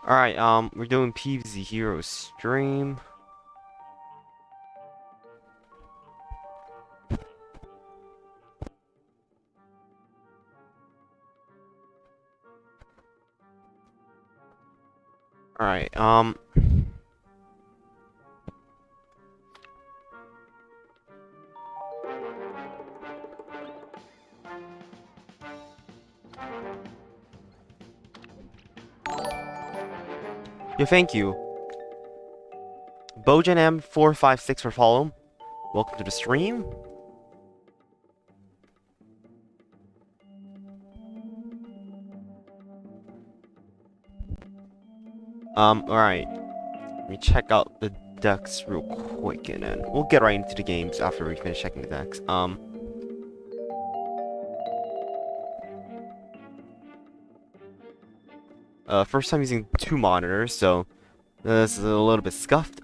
Alright, we're doing PvZ Heroes stream. Alright, yeah, thank you. Bojan M456 for follow. Welcome to the stream. Alright. Let me check out the decks real quick and then we'll get right into the games after we finish checking the decks. First time using 2 monitors, so this is a little bit scuffed.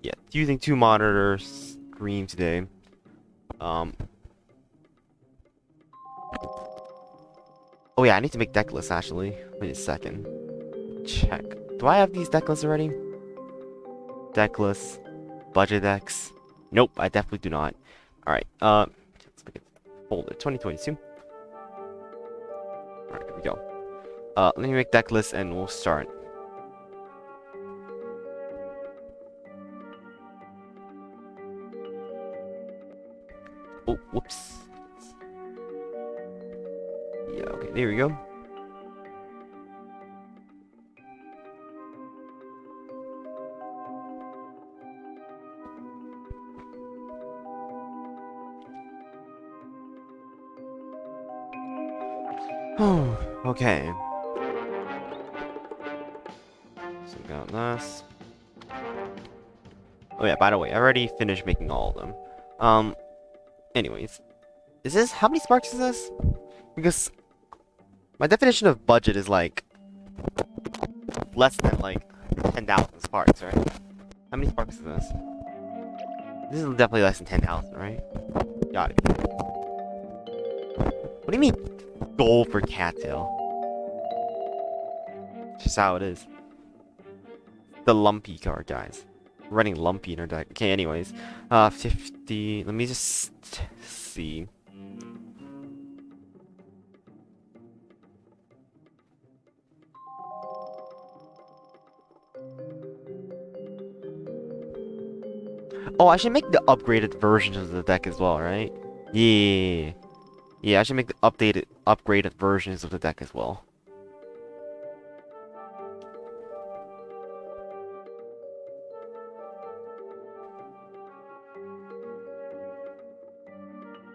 Yeah, using 2 monitor screen today. Oh yeah, I need to make deck lists actually. Wait a second. Check. Do I have these deck lists already? Deck lists. Budget decks. Nope, I definitely do not. Alright, let's make it folder 2022. Alright, here we go. Let me make deck lists and we'll start. Oh, whoops. Yeah, okay, there we go. Oh, okay. So we got this. Oh yeah, by the way, I already finished making all of them. Anyways. Is this, how many sparks is this? Because my definition of budget is like less than like 10,000 sparks, right? How many sparks is this? This is definitely less than 10,000, right? Got it. What do you mean gold for cattail? Just how it is. The lumpy card, guys. We're running lumpy in our deck. Okay, anyways. 50. Let me just see. Oh, I should make the upgraded versions of the deck as well, right? Yeah. Yeah, I should make the upgraded versions of the deck as well.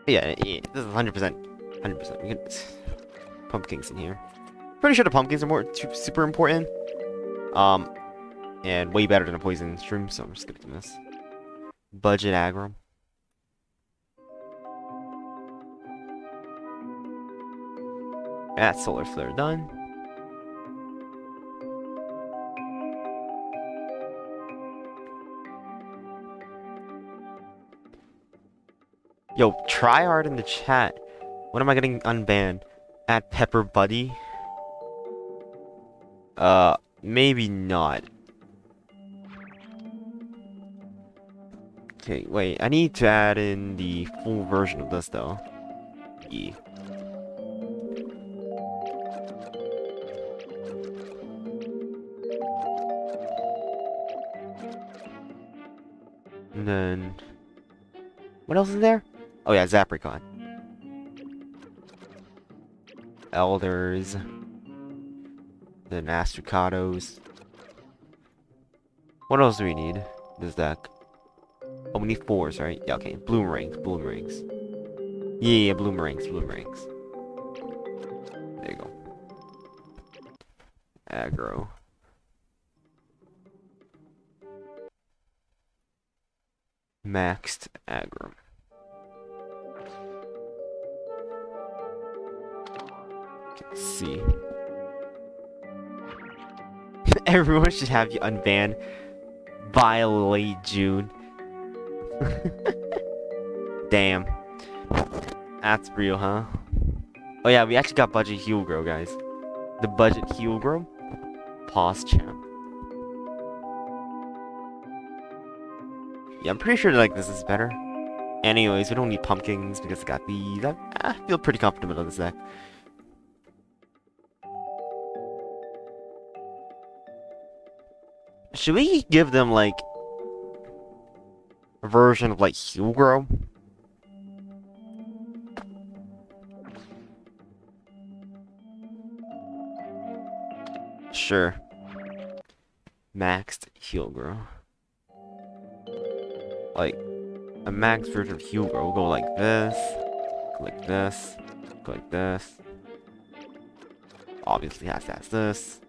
Yeah, this is 100%. 100%. We can pumpkins in here. Pretty sure the pumpkins are super important. And way better than a poison shroom, so I'm just gonna do this. Budget aggro. That's solar flare done. Yo, Tryhard in the chat. When am I getting unbanned? At Pepper Buddy? Maybe not. Okay, wait. I need to add in the full version of this though. Yeah. And then what else is there? Oh yeah, Zapricon. Elders. Then Astrucados. What else do we need? This deck. Oh, we need 4s, right? Yeah, okay. Bloomerangs. Yeah, Bloomerangs. There you go. Aggro. Maxed aggro. Let's see. Everyone should have you unbanned. Violate June. Damn. That's real, huh? Oh yeah, we actually got budget heal grow, guys. The budget heal grow. pause champ. Yeah, I'm pretty sure like this is better. Anyways, we don't need pumpkins because I got these. I feel pretty comfortable with this deck. Should we give them like a version of like Healgrow? Sure. Maxed Healgrow. Like a max version of Healgrow will go like this, go like this, go like this. Obviously has to have this.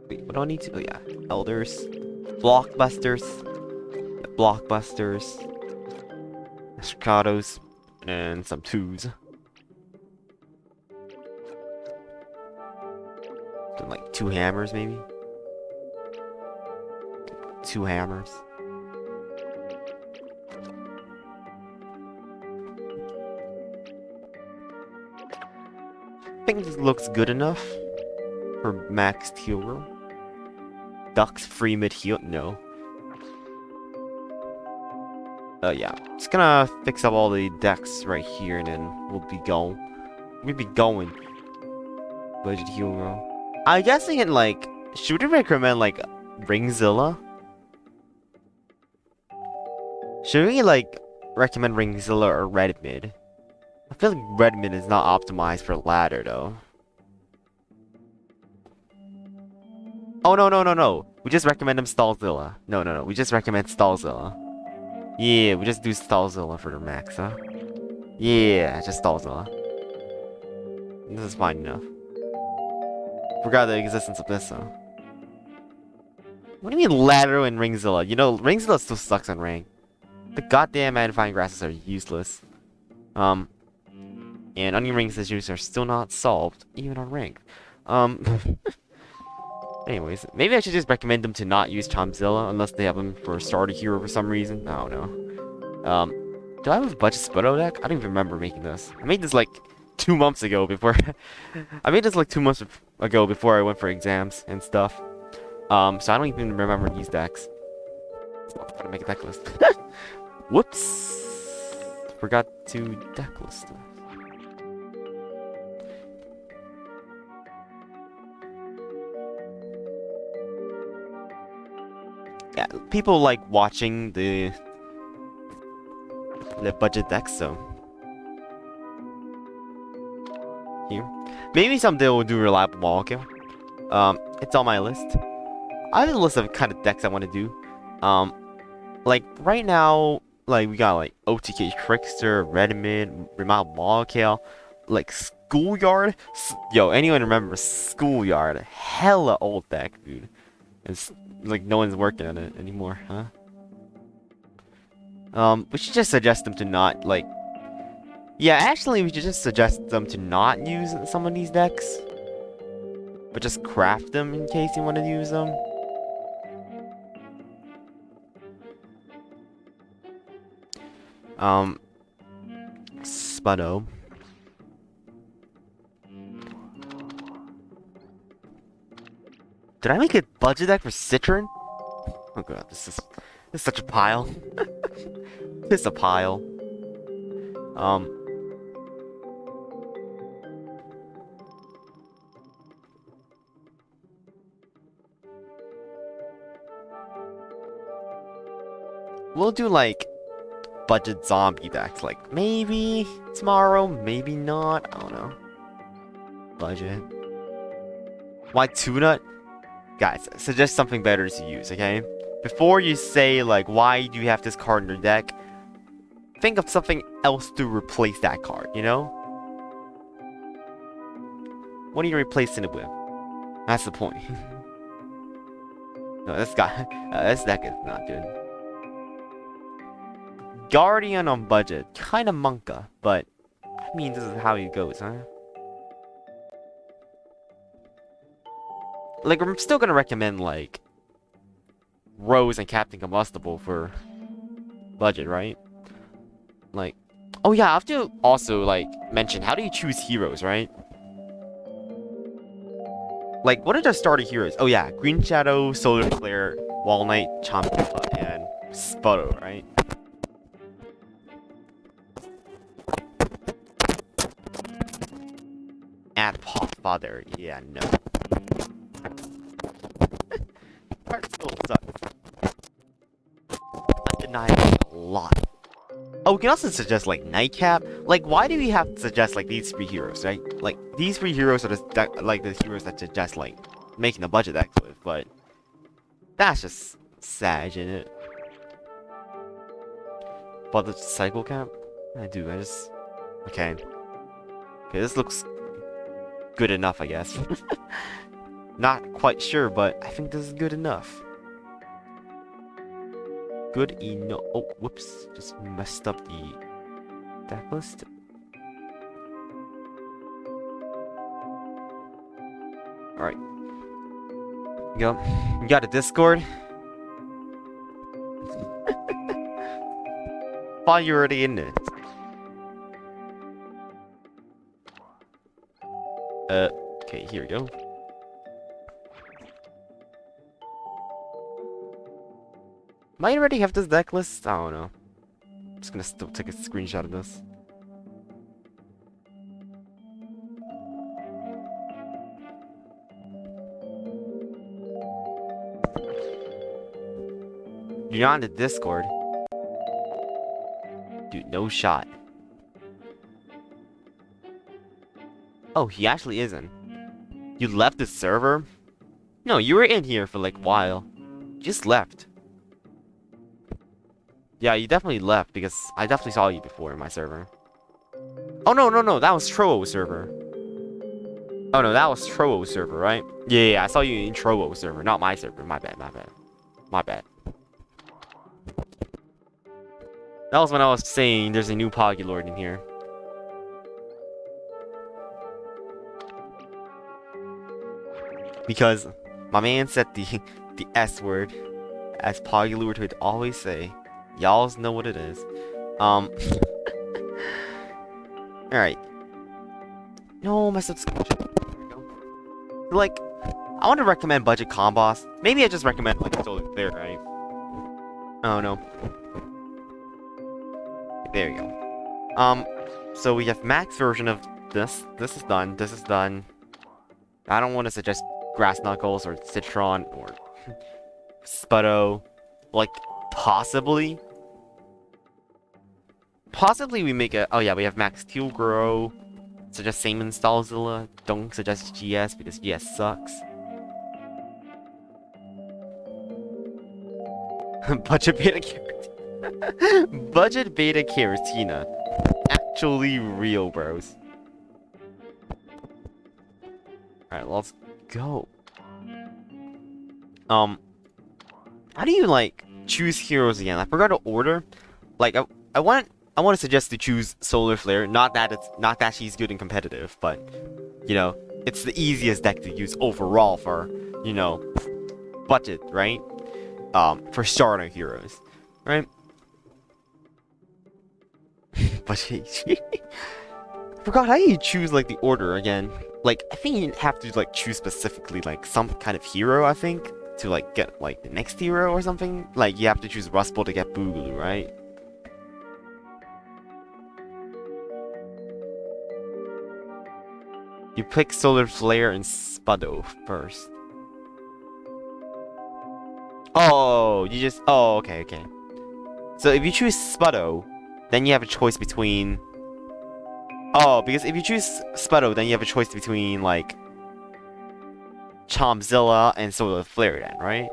Wait, what do I need to? Oh yeah, Elders, Blockbusters, Escados, and some 2s. Then like 2 hammers maybe? 2 hammers. I think this looks good enough for maxed heal room. Ducks free mid heal? No. Yeah. Just gonna fix up all the decks right here and then we'll be going. We'll be going. Budget heal room. I'm guessing it like, should we recommend like Ringzilla? Should we like recommend Ringzilla or Red Mid? I feel like Red Mid is not optimized for ladder though. Oh no. We just recommend him Stallzilla. No. We just recommend Stallzilla. Yeah, we just do Stallzilla for the max, huh? Yeah, just Stallzilla. This is fine enough. Forgot the existence of this though. What do you mean ladder and Ringzilla? You know, Ringzilla still sucks on rank. The goddamn magnifying grasses are useless. And onion rings issues are still not solved, even on rank. Anyways, maybe I should just recommend them to not use Chomzilla unless they have them for a starter hero for some reason. I don't know. Do I have a budget Sputto deck? I don't even remember making this. I made this like 2 months ago before I made this like 2 months ago before I went for exams and stuff. So I don't even remember these decks. I'm gonna make a deck list. Whoops! Forgot to deck list. Yeah, people like watching the budget decks, so here. Maybe someday we'll do reliable molecule. It's on my list. I have a list of kind of decks I want to do. Like right now, like we got like OTK Trickster, Redmid, Reliable Molecule, like Schoolyard. Yo, anyone remember Schoolyard? Hella old deck, dude. It's like no one's working on it anymore, huh? We should just suggest them to not like. Yeah, actually, we should just suggest them to not use some of these decks, but just craft them in case you want to use them. Sputto. Did I make a budget deck for Citron? Oh god, this is such a pile. This is a pile. We'll do like budget zombie decks, like maybe tomorrow, maybe not. I don't know. Budget. Why tuna? Guys, suggest something better to use, okay? Before you say, like, why do you have this card in your deck, think of something else to replace that card, you know? What are you replacing it with? That's the point. No, this deck is not good. Guardian on budget. Kinda Monka, but, I mean, this is how it goes, huh? Like, I'm still gonna recommend, like, Rose and Captain Combustible for budget, right? Like, oh yeah, I have to also like mention, how do you choose heroes, right? Like, what are the starter heroes? Oh yeah, Green Shadow, Solar Flare, Wall Knight, Chompula, and Sputto, right? And Potfather, yeah, no. Part still sucks. Undeniably a lot. Oh, we can also suggest like Nightcap. Like, why do we have to suggest like these 3 heroes, right? Like, these 3 heroes are like the heroes that suggest like making the budget excellent, but that's just sad, isn't it? But the cycle cap? I just okay. Okay, this looks good enough, I guess. Not quite sure, but I think this is good enough. Good enough. Oh, whoops. Just messed up the deck list. Alright. You got a Discord? Thought you were already in it. Okay, here we go. Might already have this deck list? I don't know. I'm just gonna still take a screenshot of this. You're not on the Discord. Dude, no shot. Oh, he actually isn't. You left the server? No, you were in here for like a while. You just left. Yeah, you definitely left because I definitely saw you before in my server. Oh, no, that was Trovo's server. Oh, no, that was Trovo's server, right? Yeah, I saw you in Trovo's server, not my server. My bad. That was when I was saying there's a new Poggy Lord in here. Because my man said the S word, as Poggy Lord would always say. Y'all know what it is. Alright. No, messed up screenshot. There we go. So, like, I want to recommend budget combos. Maybe I just recommend like Solar Flare, right? Oh no. There you go. So we have max version of this. This is done. This is done. I don't want to suggest Grass Knuckles or Citron or Sputto. Like, possibly we make a... Oh yeah, we have Max Teal Grow. Suggest same Installzilla. Don't suggest GS because GS sucks. Budget Beta Caratina. Budget Beta Caratina. Actually real, bros. Alright, let's go. How do you, like, choose heroes again? I forgot to order. Like, I want to suggest to choose Solar Flare. Not that she's good and competitive, but, you know, it's the easiest deck to use overall for, you know, budget, right? For starter heroes, right? But forgot how you choose like the order again. Like, I think you have to like choose specifically like some kind of hero, I think, to like get like the next hero or something. Like, you have to choose Rustball to get Boogaloo, right? You pick Solar Flare and Sputto first. Oh, you just... Oh, okay. So if you choose Sputto, then you have a choice between... Oh, because if you choose Sputto, then you have a choice between, like... Chompzilla and Solar Flare then, right?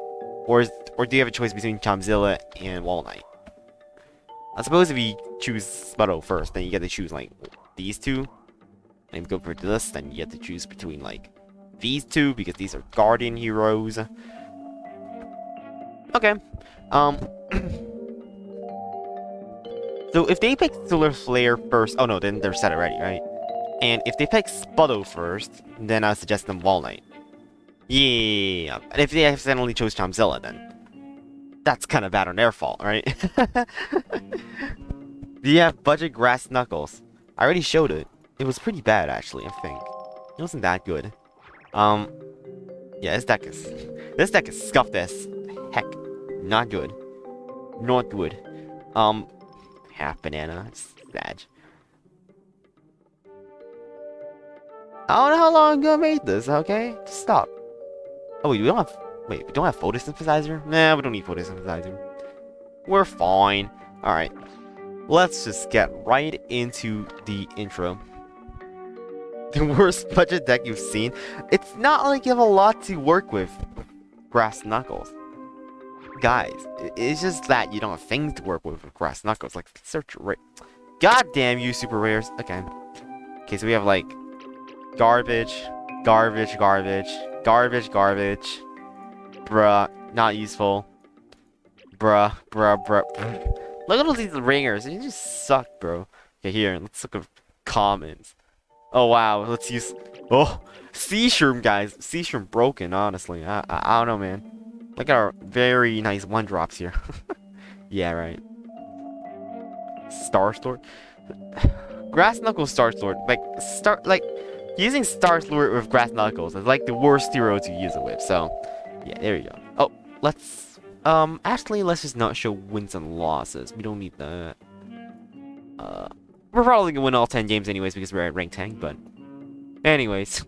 Or do you have a choice between Chompzilla and Wall Knight? I suppose if you choose Sputto first, then you get to choose, like, these two. And go for this, then you get to choose between, like, these two, because these are Guardian heroes. Okay. So if they pick Solar Flare first... Oh no, then they're set already, right? And if they pick Sputto first, then I suggest them Wall Knight. Yeah. And if they accidentally chose Chompzilla, then... that's kind of bad on their fault, right? Do you have budget Grass Knuckles? I already showed it. It was pretty bad, actually, I think. It wasn't that good. Yeah, this deck is scuffed as heck. Not good. Not good. Half banana. It's sad. I don't know how long ago I made this, okay? Just stop. Oh, wait, we don't have photosynthesizer? Nah, we don't need photosynthesizer. We're fine. Alright. Let's just get right into the intro. The worst budget deck you've seen? It's not like you have a lot to work with Grass Knuckles. Guys, it's just that you don't have things to work with Grass Knuckles. Like, search rare. God damn you, super rares. Okay. Okay, so we have like garbage, garbage, garbage, garbage, garbage. Bruh, not useful. Bruh, bruh, bruh. Look at all these ringers. They just suck, bro. Okay, here, let's look at commons. Oh, wow. Let's use... Oh, Sea Shroom, guys. Sea Shroom broken, honestly. I don't know, man. Look at our very nice one-drops here. Yeah, right. Star Sword? Grass Knuckles Star Sword. Like, using Star Sword with Grass Knuckles is like the worst hero to use it with. So, yeah, there you go. Oh, let's... actually, let's just not show wins and losses. We don't need that. We're probably gonna win all 10 games anyways because we're at rank 10, but... Anyways.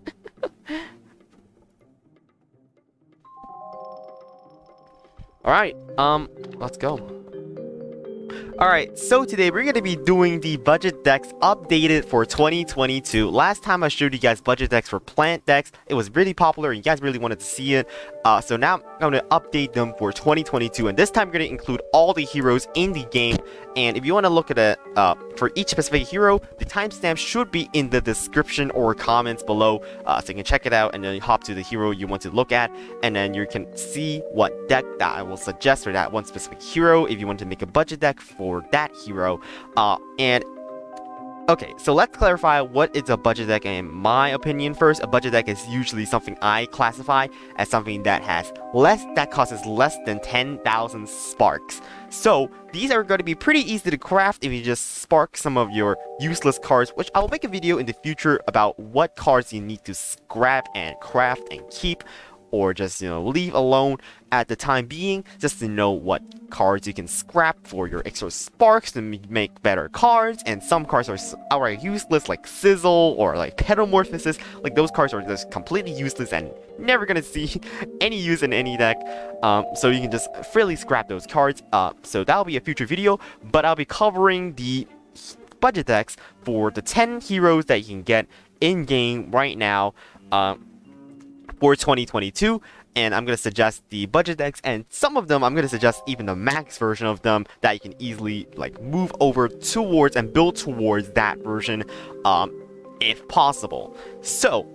Alright, let's go. Alright, so today we're going to be doing the budget decks updated for 2022. Last time I showed you guys budget decks for plant decks. It was really popular and you guys really wanted to see it. So now I'm going to update them for 2022. And this time we're going to include all the heroes in the game. And if you want to look at it for each specific hero, the timestamp should be in the description or comments below. So you can check it out and then hop to the hero you want to look at. And then you can see what deck that I will suggest for that one specific hero if you want to make a budget deck for that hero. Okay, so let's clarify what is a budget deck in my opinion first. A budget deck is usually something I classify as something that costs less than 10,000 sparks. So these are going to be pretty easy to craft if you just spark some of your useless cards, which I'll make a video in the future about what cards you need to scrap and craft and keep, or just, leave alone at the time being, just to know what cards you can scrap for your extra sparks to make better cards. And some cards are outright useless, like Sizzle or like Pedomorphosis. Like, those cards are just completely useless and never gonna see any use in any deck. So you can just freely scrap those cards. So that'll be a future video, but I'll be covering the budget decks for the 10 heroes that you can get in-game right now. For 2022, and I'm going to suggest the budget decks, and some of them I'm going to suggest even the max version of them that you can easily like move over towards and build towards that version if possible. So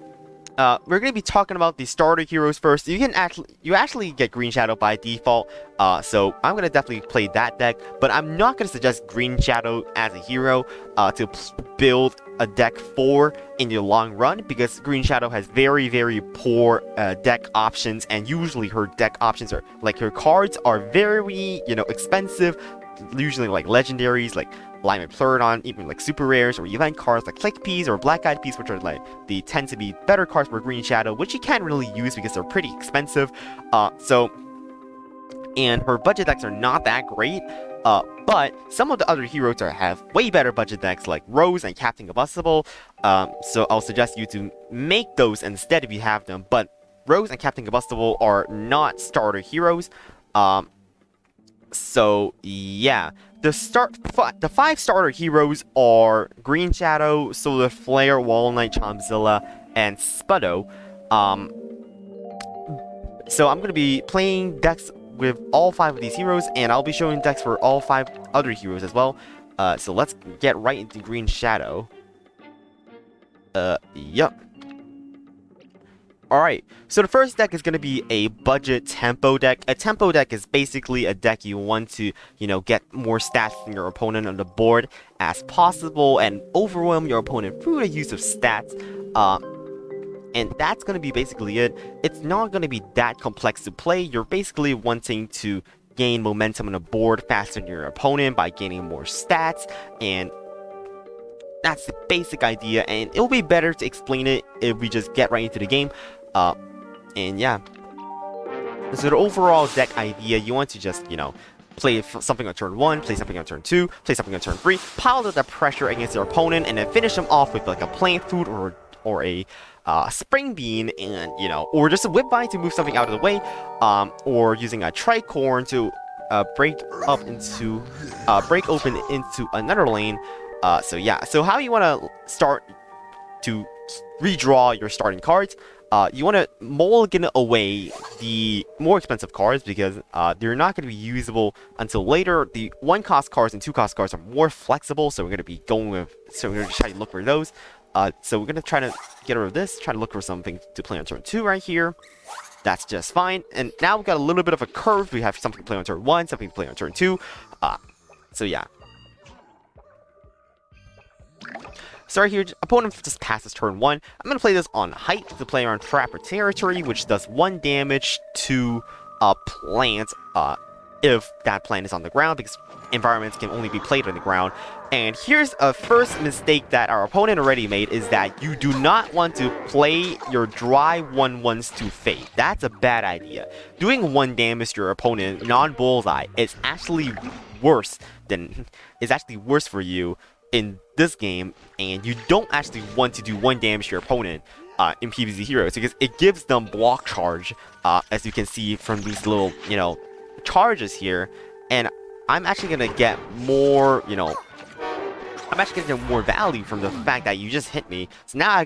we're going to be talking about the starter heroes first. You actually get Green Shadow by default, so I'm going to definitely play that deck, but I'm not going to suggest Green Shadow as a hero to build a deck for in the long run, because Green Shadow has very, very poor deck options, and usually her deck options are like, her cards are very, expensive, usually like legendaries, like Lime Pleurodon, even like super rares or event cards like Click Peas or Black Eyed Peas, which are like, they tend to be better cards for Green Shadow, which you can't really use because they're pretty expensive. And her budget decks are not that great. But some of the other heroes have way better budget decks, like Rose and Captain Combustible. So I'll suggest you to make those instead if you have them. But Rose and Captain Combustible are not starter heroes. So yeah, the 5 starter heroes are Green Shadow, Solar Flare, Wall Knight, Chomzilla, and Spuddo. So I'm gonna be playing decks with all 5 of these heroes, and I'll be showing decks for all 5 other heroes as well. So let's get right into Green Shadow. Yup. Alright, so the first deck is going to be a budget tempo deck. A tempo deck is basically a deck you want to, get more stats from your opponent on the board as possible and overwhelm your opponent through the use of stats. And that's going to be basically it. It's not going to be that complex to play. You're basically wanting to gain momentum on the board faster than your opponent by gaining more stats, and that's the basic idea, and it will be better to explain it if we just get right into the game. And yeah. So the overall deck idea, you want to just, you know, play something on turn 1, play something on turn 2, play something on turn 3, pile up the pressure against your opponent, and then finish them off with like a plant food or a spring bean, and you know, or just a whip vine to move something out of the way, or using a tricorn to break open into another lane. So yeah, so how you want to start to redraw your starting cards? You want to mulligan away the more expensive cards because they're not going to be usable until later. The 1-cost cards and 2-cost cards are more flexible, so we're going to be going with. So we're going to try to look for those. So we're going to try to get rid of this, try to look for something to play on turn 2 right here. That's just fine. And now we've got a little bit of a curve. We have something to play on turn 1, something to play on turn 2. So yeah. So right here, opponent just passes turn 1. I'm going to play this on height to play around trapper territory, which does 1 damage to a plant if that plant is on the ground, because environments can only be played on the ground. And here's a first mistake that our opponent already made, is that you do not want to play your dry 1/1s to fade. That's a bad idea. Doing 1 damage to your opponent non-bullseye is actually worse for you in this game, and you don't actually want to do 1 damage to your opponent in PvZ Heroes, because it gives them block charge, as you can see from these little, you know, charges here. And I'm actually gonna get more, you know, I'm actually gonna get more value from the fact that you just hit me. So now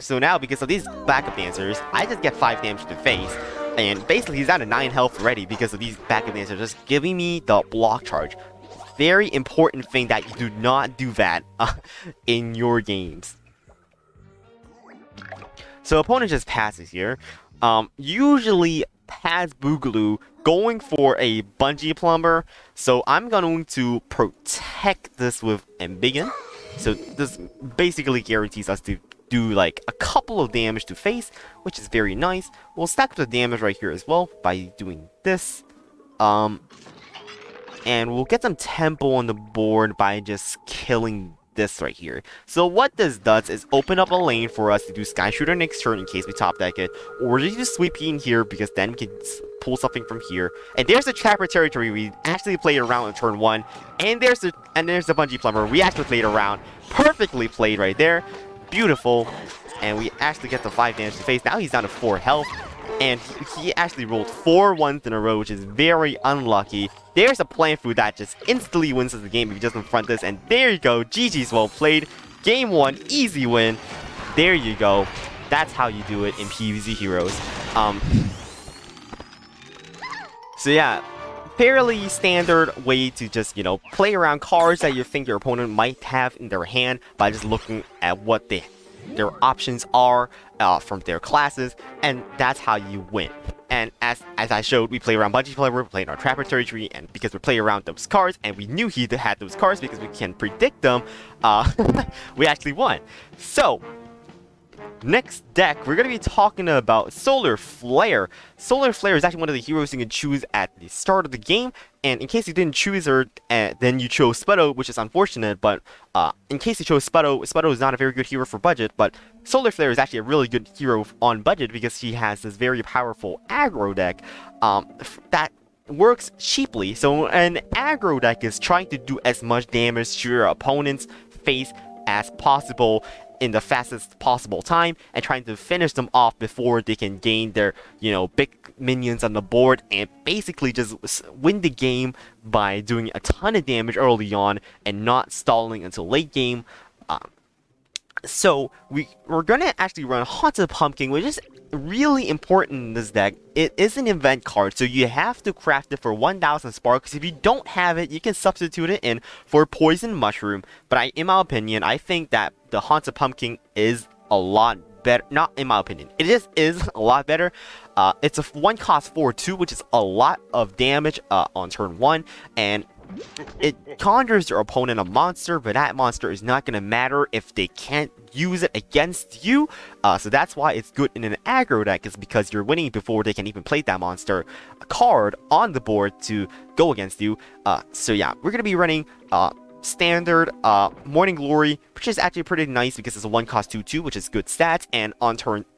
now because of these backup dancers, I just get 5 damage to the face, and basically he's down to 9 health already because of these backup dancers just giving me the block charge. Very important thing that you do not do that in your games. So opponent just passes here. Usually pads Boogaloo going for a Bungee plumber. So I'm going to protect this with Embiggen. So this basically guarantees us to do like a couple of damage to face, which is very nice. We'll stack up the damage right here as well by doing this. And we'll get some tempo on the board by just killing this right here. So what this does is open up a lane for us to do Sky Shooter next turn in case we top deck it, or just use Sweep Pea in here because then we can pull something from here. And there's the trapper territory we actually played around on turn 1, and there's the Bungee plumber we actually played around. Perfectly played right there. Beautiful. And we actually get the 5 damage to face. Now he's down to 4 health. And he actually rolled 4 1s in a row, which is very unlucky. There's a plant food that just instantly wins us the game if you just confront this. And there you go. GG's well played. Game 1, easy win. There you go. That's how you do it in PvZ Heroes. So yeah, fairly standard way to just, you know, play around cards that you think your opponent might have in their hand by just looking at what their options are from their classes, and that's how you win. And as I showed, we play around Bungee Plumber, we played our Trapper Territory, and because we play around those cards, and we knew he had those cards because we can predict them, we actually won. So, next deck, we're going to be talking about Solar Flare. Solar Flare is actually one of the heroes you can choose at the start of the game, and in case you didn't choose her, then you chose Sputto, which is unfortunate, but in case you chose Sputto, Sputto is not a very good hero for budget, but Solar Flare is actually a really good hero on budget because she has this very powerful aggro deck that works cheaply. So an aggro deck is trying to do as much damage to your opponent's face as possible in the fastest possible time, and trying to finish them off before they can gain their, you know, big minions on the board, and basically just win the game by doing a ton of damage early on and not stalling until late game. So we're gonna actually run Haunted Pumpkin, which is really important in this deck. It is an event card, so you have to craft it for 1000 sparks. If you don't have it, you can substitute it in for Poison Mushroom. But in my opinion, I think that the Haunted Pumpkin is a lot better. Not in my opinion, it is a lot better. It's a 1-cost 4/2, which is a lot of damage on turn 1, and It conjures your opponent a monster, but that monster is not going to matter if they can't use it against you. So that's why it's good in an aggro deck, is because you're winning before they can even play that monster card on the board to go against you. So yeah, we're going to be running standard Morning Glory, which is actually pretty nice because it's a 1-cost 2/2, which is good stats, and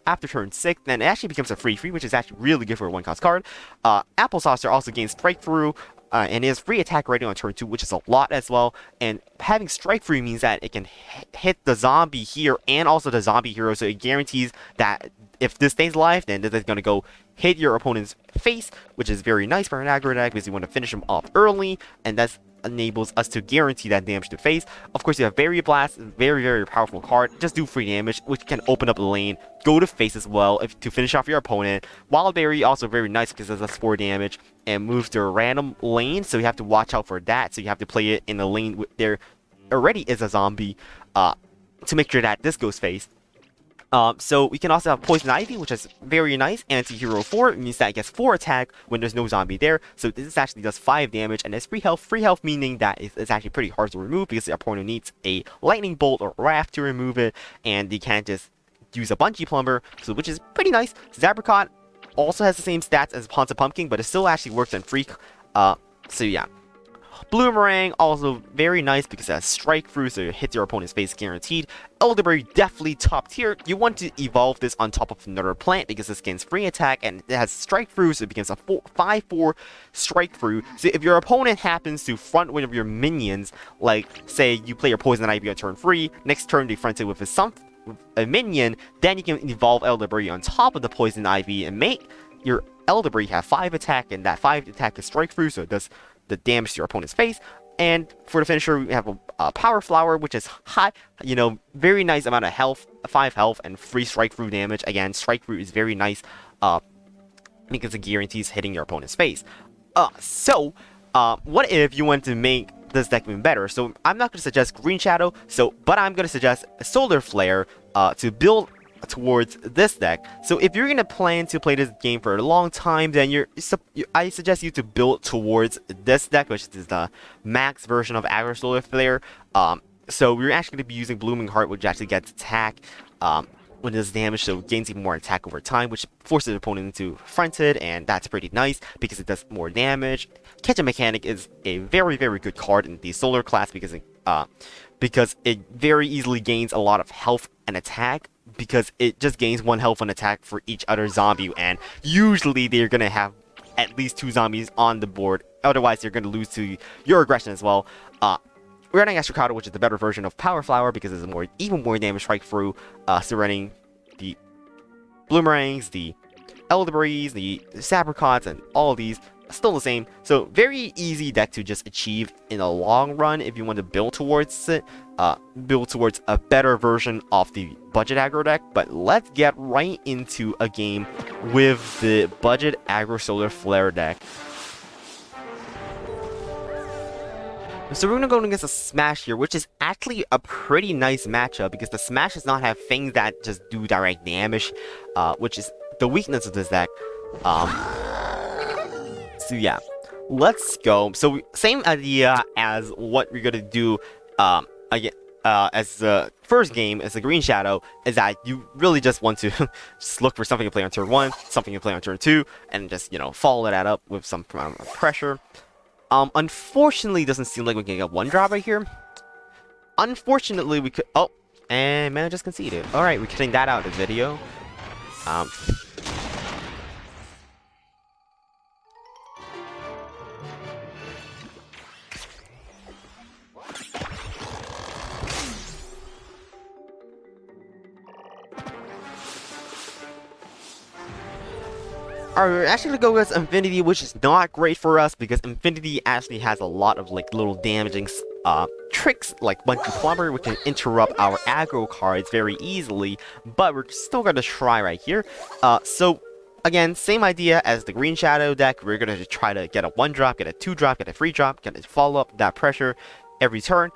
after turn 6, then it actually becomes a free, which is actually really good for a 1-cost card. Apple Saucer also gains Strike Through, and it has free attack rating on turn 2, which is a lot as well. And having Strike Through means that it can hit the zombie here and also the zombie hero, so it guarantees that if this stays alive, then this is going to go hit your opponent's face, which is very nice for an aggro deck because you want to finish them off early, and that's enables us to guarantee that damage to face. Of course, you have Barrier Blast, very, very powerful card. Just do free damage, which can open up the lane, go to face as well to finish off your opponent. Wild Berry, also very nice because it does 4 damage and moves to a random lane, so you have to watch out for that. So you have to play it in a lane where there already is a zombie to make sure that this goes face. So we can also have Poison Ivy, which is very nice. Anti-Hero 4 means that it gets 4 attack when there's no zombie there. So this actually does 5 damage, and it's free health. Free health meaning that it's actually pretty hard to remove because the opponent needs a lightning bolt or raft to remove it, and you can't just use a Bungee Plumber, so which is pretty nice. Zabricot also has the same stats as Ponza Pumpkin, but it still actually works on Freak. So yeah. Bloomerang, also very nice because it has Strike Through, so it hits your opponent's face guaranteed. Elderberry, definitely top tier. You want to evolve this on top of another plant because this gains free attack and it has Strike Through, so it becomes a 5/4 Strike Through. So if your opponent happens to front one of your minions, like say you play your Poison Ivy on turn 3, next turn they front it with a minion, then you can evolve Elderberry on top of the Poison Ivy and make your Elderberry have 5 attack, and that 5 attack is Strike Through, so it does the damage to your opponent's face. And for the finisher, we have a Power Flower, which is high, very nice amount of health, 5 health, and free Strike Through damage. Again, Strike Through is very nice because it guarantees hitting your opponent's face. So what if you want to make this deck even better? So I'm not going to suggest Green Shadow, but I'm going to suggest Solar Flare to build towards this deck. So if you're gonna plan to play this game for a long time, then I suggest you to build towards this deck, which is the max version of Aggro Solar Flare. So we're actually going to be using Blooming Heart, which actually gets attack when it does damage, so it gains even more attack over time, which forces the opponent into fronted, and that's pretty nice because it does more damage. Catch a Mechanic is a very, very good card in the Solar class because it very easily gains a lot of health and attack, because it just gains 1 health and attack for each other zombie, and usually they're going to have at least 2 zombies on the board, otherwise you're going to lose to your aggression as well. We're running Astrocado, which is the better version of Power Flower because it's even more damage Strike Through. So running the Bloomerangs, the Elderberries, the Sapricots, and all of these still the same. So very easy deck to just achieve in the long run if you want to build towards it. Build towards a better version of the budget aggro deck. But let's get right into a game with the budget aggro Solar Flare deck. So we're going to go against a Smash here, which is actually a pretty nice matchup because the Smash does not have things that just do direct damage, which is the weakness of this deck. So yeah, let's go. So same idea as what we're going to do again, as the first game, as the Green Shadow, is that you really just want to just look for something to play on turn 1, something to play on turn 2, and just, follow that up with some amount of pressure. Unfortunately, it doesn't seem like we can get 1-drop right here. Unfortunately, we could... Oh, and man, just conceded. Alright, we're cutting that out of the video. Alright, we're actually going to go with Infinity, which is not great for us because Infinity actually has a lot of little damaging tricks like Bungee Plumber, which can interrupt our aggro cards very easily, but we're still going to try right here. So again, same idea as the Green Shadow deck. We're going to try to get a 1-drop, get a 2-drop, get a 3-drop, get a follow-up, that pressure. every turn.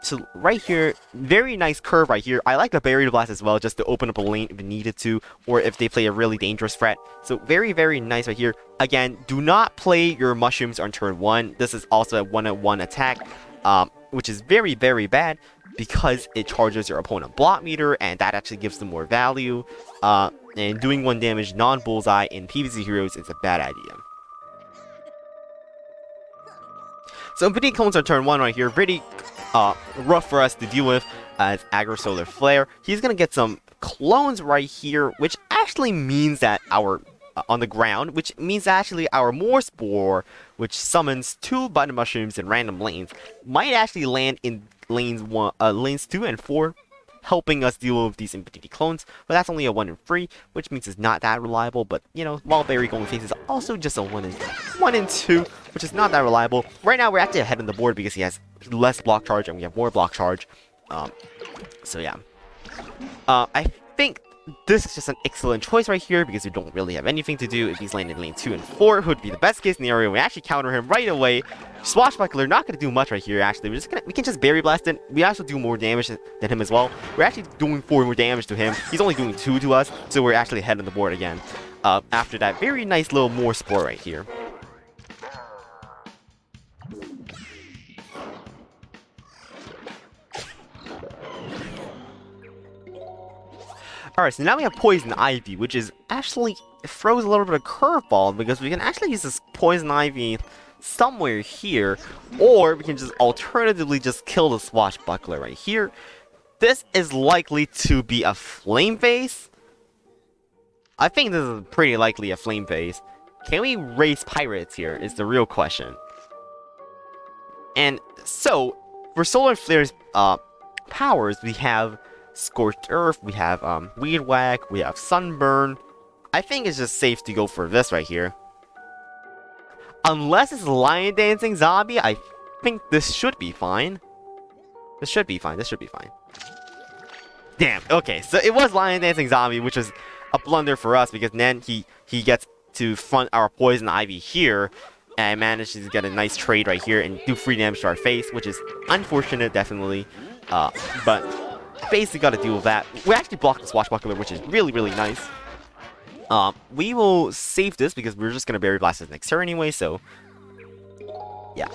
So right here, very nice curve right here. I like the Barrier Blast as well, just to open up a lane if needed to, or if they play a really dangerous threat. So very, very nice right here. Again, do not play your mushrooms on turn 1. This is also a 1-on-1 attack, which is very, very bad because it charges your opponent block meter, and that actually gives them more value. And doing 1 damage non-bullseye in PvZ Heroes is a bad idea. So Infinity Clones on turn 1 right here, pretty rough for us to deal with as aggro Solar Flare. He's gonna get some clones right here, which actually means that our on the ground, which means actually our More Spore, which summons 2 button mushrooms in random lanes, might actually land in lanes 2 and 4, helping us deal with these Infinity Clones. But that's only a 1 in 3, which means it's not that reliable. But you know, Wild Berry Golden Face is also just a 1 in 2, which is not that reliable. Right now we're actually ahead on the board because he has less block charge and we have more block charge. So yeah, I think this is just an excellent choice right here because we don't really have anything to do. If he's landing in lane 2 and 4, it would be the best case scenario. We actually counter him right away. Swashbuckler not going to do much right here. Actually, we can just Berry Blast it. We also do more damage than him as well. We're actually doing 4 more damage to him. He's only doing 2 to us, so we're actually ahead on the board again. After that very nice little More Spore right here. Alright, so now we have Poison Ivy, which is actually, it throws a little bit of curveball because we can actually use this Poison Ivy somewhere here, or we can just alternatively just kill the Swashbuckler right here. This is likely to be a Flame Phase. I think this is pretty likely a Flame Phase. Can we race Pirates here is the real question. And so, for Solar Flare's powers, we have Scorched Earth, we have Weed Whack, we have Sunburn. I think it's just safe to go for this right here. Unless it's Lion Dancing Zombie, I think this should be fine. This should be fine. Damn, okay, so it was Lion Dancing Zombie, which was a blunder for us because then he gets to front our Poison Ivy here and manages to get a nice trade right here and do free damage to our face, which is unfortunate, definitely. But basically got to deal with that. We actually blocked the Swashbuckler, which is really, really nice. We will save this because we're just going to Berry Blast this next turn anyway, so yeah.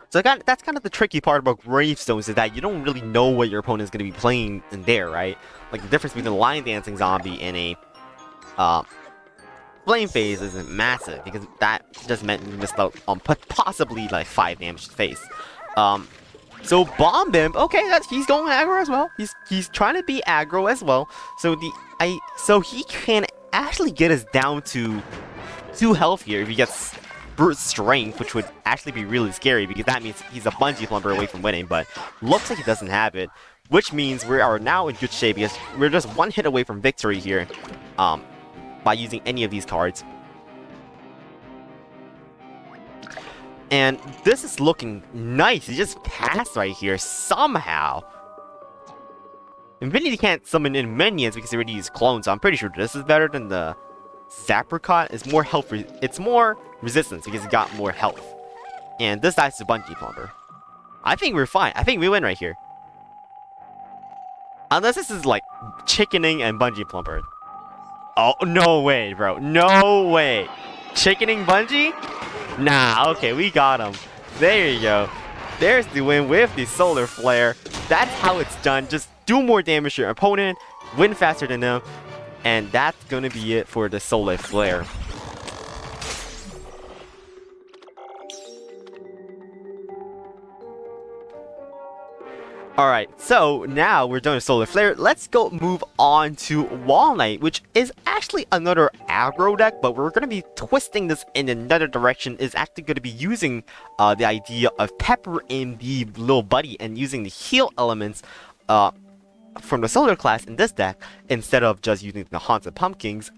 So that's kind of the tricky part about Gravestones, is that you don't really know what your opponent is going to be playing in there, right? Like the difference between a Lion Dancing Zombie and a Flame Phase isn't massive, because that just meant we missed out on possibly like 5 damage to face. So Bomb Bimp, okay, he's going aggro as well. He's trying to be aggro as well. So so he can actually get us down to 2 health here if he gets Brute Strength, which would actually be really scary because that means he's a Bungee Plumber away from winning. But looks like he doesn't have it, which means we are now in good shape because we're just 1 hit away from victory here. By using any of these cards. And this is looking nice. He just passed right here somehow. Infinity can't summon in minions because he already used clones, so I'm pretty sure this is better than the Zapricot. It's more health, it's more resistance because he got more health. And this dies to Bungee Plumber. I think we're fine. I think we win right here. Unless this is like chickening and Bungee Plumber. Oh, no way, bro. No way. Chickening Bungee? Nah, okay, we got him. There you go. There's the win with the Solar Flare. That's how it's done. Just do more damage to your opponent, win faster than them, and that's gonna be it for the Solar Flare. Alright, so now we're done with Solar Flare. Let's go move on to Wall Knight, which is actually another aggro deck, but we're going to be twisting this in another direction. It's actually going to be using the idea of Pepper in the little buddy and using the heal elements from the Solar class in this deck instead of just using the Haunted Pumpkins.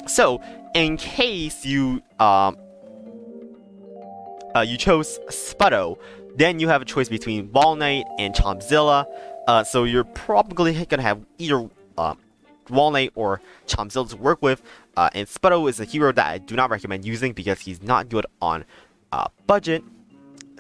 So, in case you chose Sputto, then you have a choice between Wall Knight and Chompzilla. So you're probably gonna have either Wall Knight or Chomzilla to work with. And Sputto is a hero that I do not recommend using because he's not good on budget.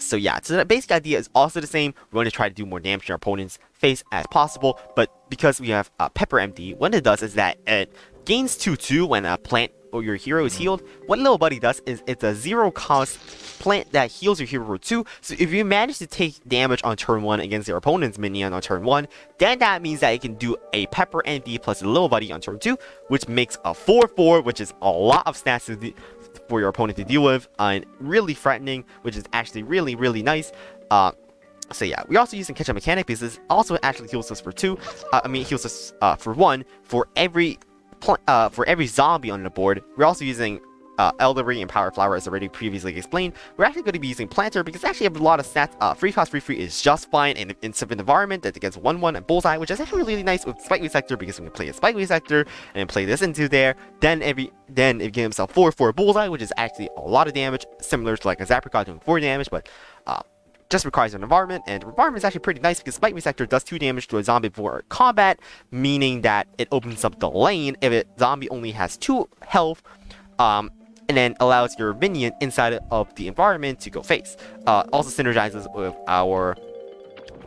So yeah, so the basic idea is also the same. We're going to try to do more damage to our opponent's face as possible, but because we have Pepper Empty, what it does is that it gains 2/2 when a plant or your hero is healed. What Little Buddy does is it's a 0-cost plant that heals your hero for 2. So if you manage to take damage on turn 1 against your opponent's minion on turn 1, then that means that you can do a Pepper Empty plus a Little Buddy on turn 2, which makes a 4/4, which is a lot of stats for your opponent to deal with, and really threatening, which is actually really nice. So yeah, we also using catch-up mechanic because this also actually heals us for 2. Heals us for 1 for every zombie on the board. We're also using Elderberry and Power Flower as already previously explained. We're actually going to be using Planter because actually have a lot of stats. Free cost free is just fine in some environment that gets 1/1 and Bullseye, which is actually really nice with Spike Sector because we can play a Spike Sector and play this into there. Then it gives himself 4/4 Bullseye, which is actually a lot of damage, similar to like a Zapricot doing 4 damage, but just requires an environment, and environment is actually pretty nice because Spike Sector does 2 damage to a zombie before combat, meaning that it opens up the lane if a zombie only has 2 health. And then allows your minion inside of the environment to go face. Also synergizes with our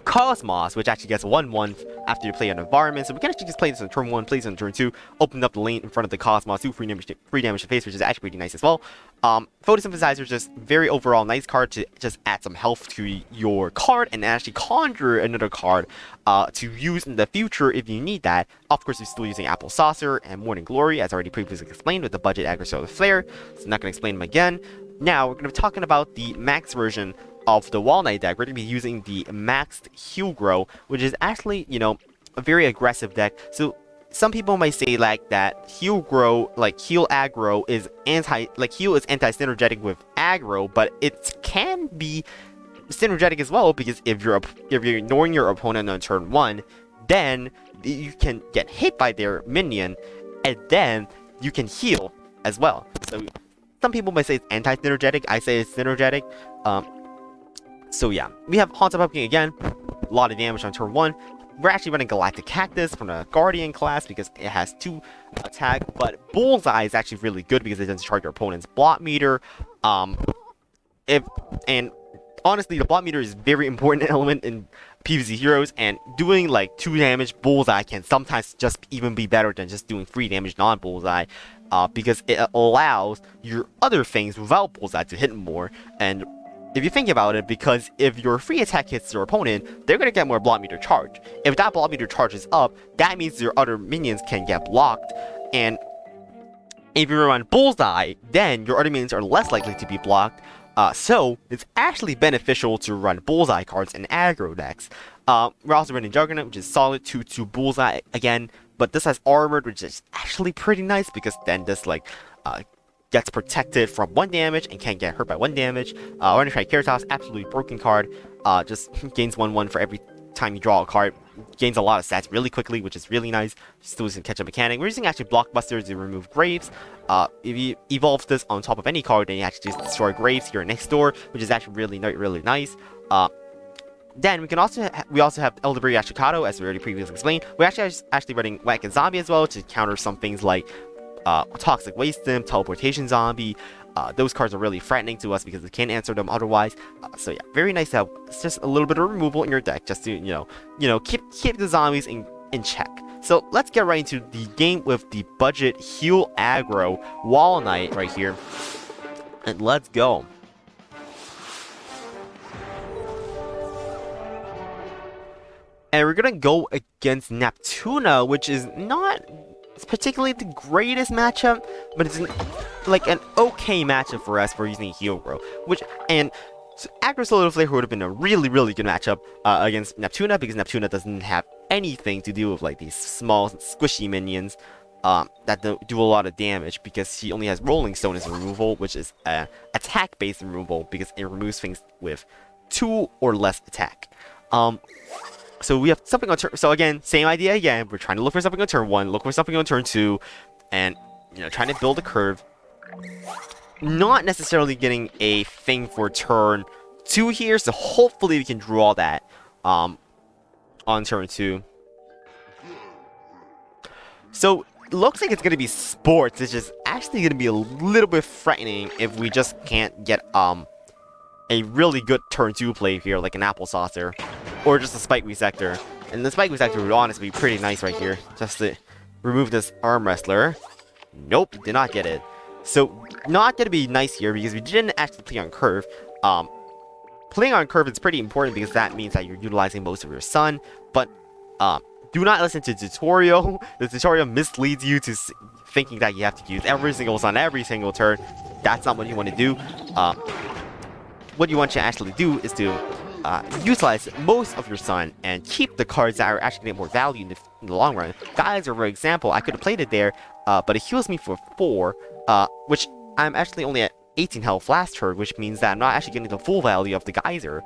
Cosmos, which actually gets 1/1 after you play an environment. So we can actually just play this on turn 1, play this on turn 2, open up the lane in front of the Cosmos, do free damage to face, which is actually pretty nice as well. Photosynthesizer is just very overall nice card to just add some health to your card and actually conjure another card to use in the future if you need that. Of course, you're still using Apple Saucer and Morning Glory, as already previously explained with the budget Aggrosolar Flare, so I'm not going to explain them again. Now, we're going to be talking about the max version of the Wall Knight deck. We're going to be using the maxed Heal Grow, which is actually, a very aggressive deck. So some people might say like that Heal Grow, like Heal Aggro is Heal is anti-synergetic with Aggro, but it can be synergetic as well because if you're ignoring your opponent on turn 1, then you can get hit by their minion, and then you can heal as well. So some people might say it's anti-synergetic. I say it's synergetic. So yeah, we have Haunted Pumpkin again, a lot of damage on turn 1. We're actually running Galactic Cactus from the Guardian class because it has 2 attack, but Bullseye is actually really good because it doesn't charge your opponent's block meter. And honestly, the block meter is a very important element in PvZ Heroes, and doing like 2 damage Bullseye can sometimes just even be better than just doing 3 damage non-Bullseye, because it allows your other things without Bullseye to hit more. And if you think about it, because if your free attack hits your opponent, they're going to get more block meter charge. If that block meter charges up, that means your other minions can get blocked. And if you run Bullseye, then your other minions are less likely to be blocked. So it's actually beneficial to run Bullseye cards in aggro decks. We're also running Juggernaut, which is solid 2/2 Bullseye again. But this has Armored, which is actually pretty nice because then this gets protected from 1 damage and can't get hurt by 1 damage. We're going to try Triceratops, absolutely broken card. Just gains 1/1 for every time you draw a card. Gains a lot of stats really quickly, which is really nice. Still using catch-up mechanic. We're using actually Blockbusters to remove Graves. If you evolve this on top of any card, then you actually just destroy Graves here next door, which is actually really nice. Then we also have Elderberry Ashikato, as we already previously explained. We're actually running Whack and Zombie as well to counter some things like Toxic Waste Sim, Teleportation Zombie. Those cards are really threatening to us because we can't answer them otherwise. So yeah, very nice to have just a little bit of removal in your deck, just to keep the zombies in check. So let's get right into the game with the budget heal aggro Wall Knight right here, and let's go. And we're gonna go against Neptuna, which is not particularly the greatest matchup, but it's like an okay matchup for us for using Heal Grow. Aggro Solar Flare would have been a really good matchup against Neptuna, because Neptuna doesn't have anything to do with like these small squishy minions that do a lot of damage, because he only has Rolling Stone as removal, which is attack based removal because it removes things with 2 or less attack. So we have something on turn. So again, same idea again. We're trying to look for something on turn 1, look for something on turn 2, and trying to build a curve. Not necessarily getting a thing for turn 2 here, so hopefully we can draw that on turn 2. So, looks like it's going to be sports, which is actually going to be a little bit threatening if we just can't get a really good turn 2 play here, like an apple saucer, or just a spike resector. And the spike resector would honestly be pretty nice right here, just to remove this arm wrestler. Nope, did not get it. So, not going to be nice here because we didn't actually play on curve. Playing on curve is pretty important because that means that you're utilizing most of your sun, but do not listen to the tutorial. The tutorial misleads you to thinking that you have to use every single sun every single turn. That's not what you want to do. What you want to actually do is to utilize most of your sun and keep the cards that are actually getting more value in the long run. Geyser, for example, I could have played it there, but it heals me for 4, which I'm actually only at 18 health last turn, which means that I'm not actually getting the full value of the Geyser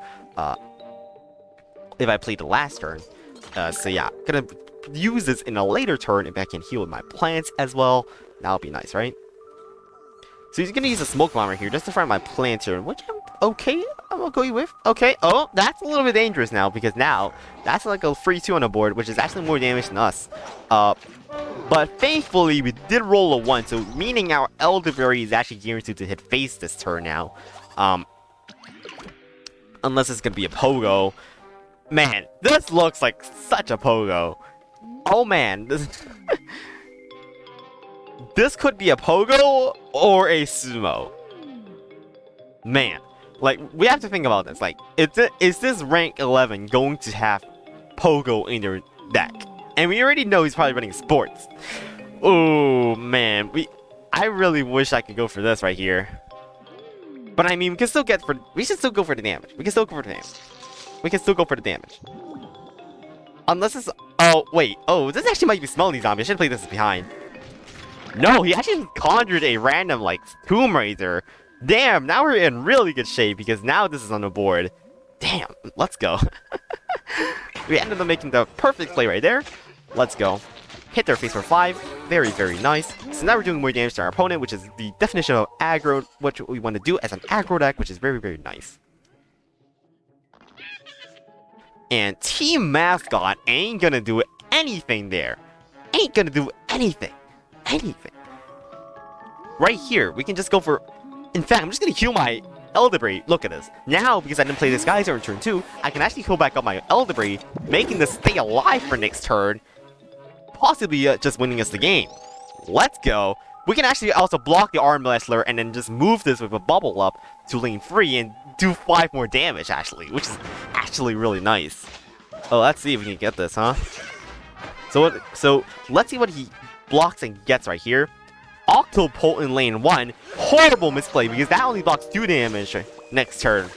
if I played the last turn. So yeah, gonna use this in a later turn if I can heal with my plants as well. That'll be nice, right? So he's gonna use a smoke bomb right here just to find my plant turn, which I'm okay. I'm gonna go with. Okay. Oh, that's a little bit dangerous now because now that's like a free 2 on the board, which is actually more damage than us. But thankfully we did roll a 1, so meaning our elderberry is actually guaranteed to hit face this turn now. Unless it's gonna be a pogo. Man, this looks like such a pogo. Oh man, this could be a pogo or a sumo. Man, like, we have to think about this. Like, is this rank 11 going to have pogo in their deck? And we already know he's probably running sports. Oh man, I really wish I could go for this right here. But I mean, we should still go for the damage. We can still go for the damage. We can still go for the damage. Unless it's... Oh, wait. Oh, this actually might be Smelly Zombie. I should play this behind. No, he actually conjured a random, like, Tomb Raider. Damn, now we're in really good shape because now this is on the board. Damn, let's go. We ended up making the perfect play right there. Let's go. Hit their face for 5. Very, very nice. So now we're doing more damage to our opponent, which is the definition of aggro, what we want to do as an aggro deck, which is very, very nice. And Team Mascot ain't gonna do anything there. Ain't gonna do anything. Anything. Right here, we can just go for... In fact, I'm just gonna heal my elderberry. Look at this. Now, because I didn't play this Geyser in turn 2, I can actually heal back up my elderberry, making this stay alive for next turn. Possibly just winning us the game. Let's go. We can actually also block the arm wrestler and then just move this with a bubble up to lane 3 and do 5 more damage, actually, which is actually really nice. Oh, let's see if we can get this, huh? So let's see what he blocks and gets right here. Octopult in lane 1. Horrible misplay because that only blocks 2 damage next turn.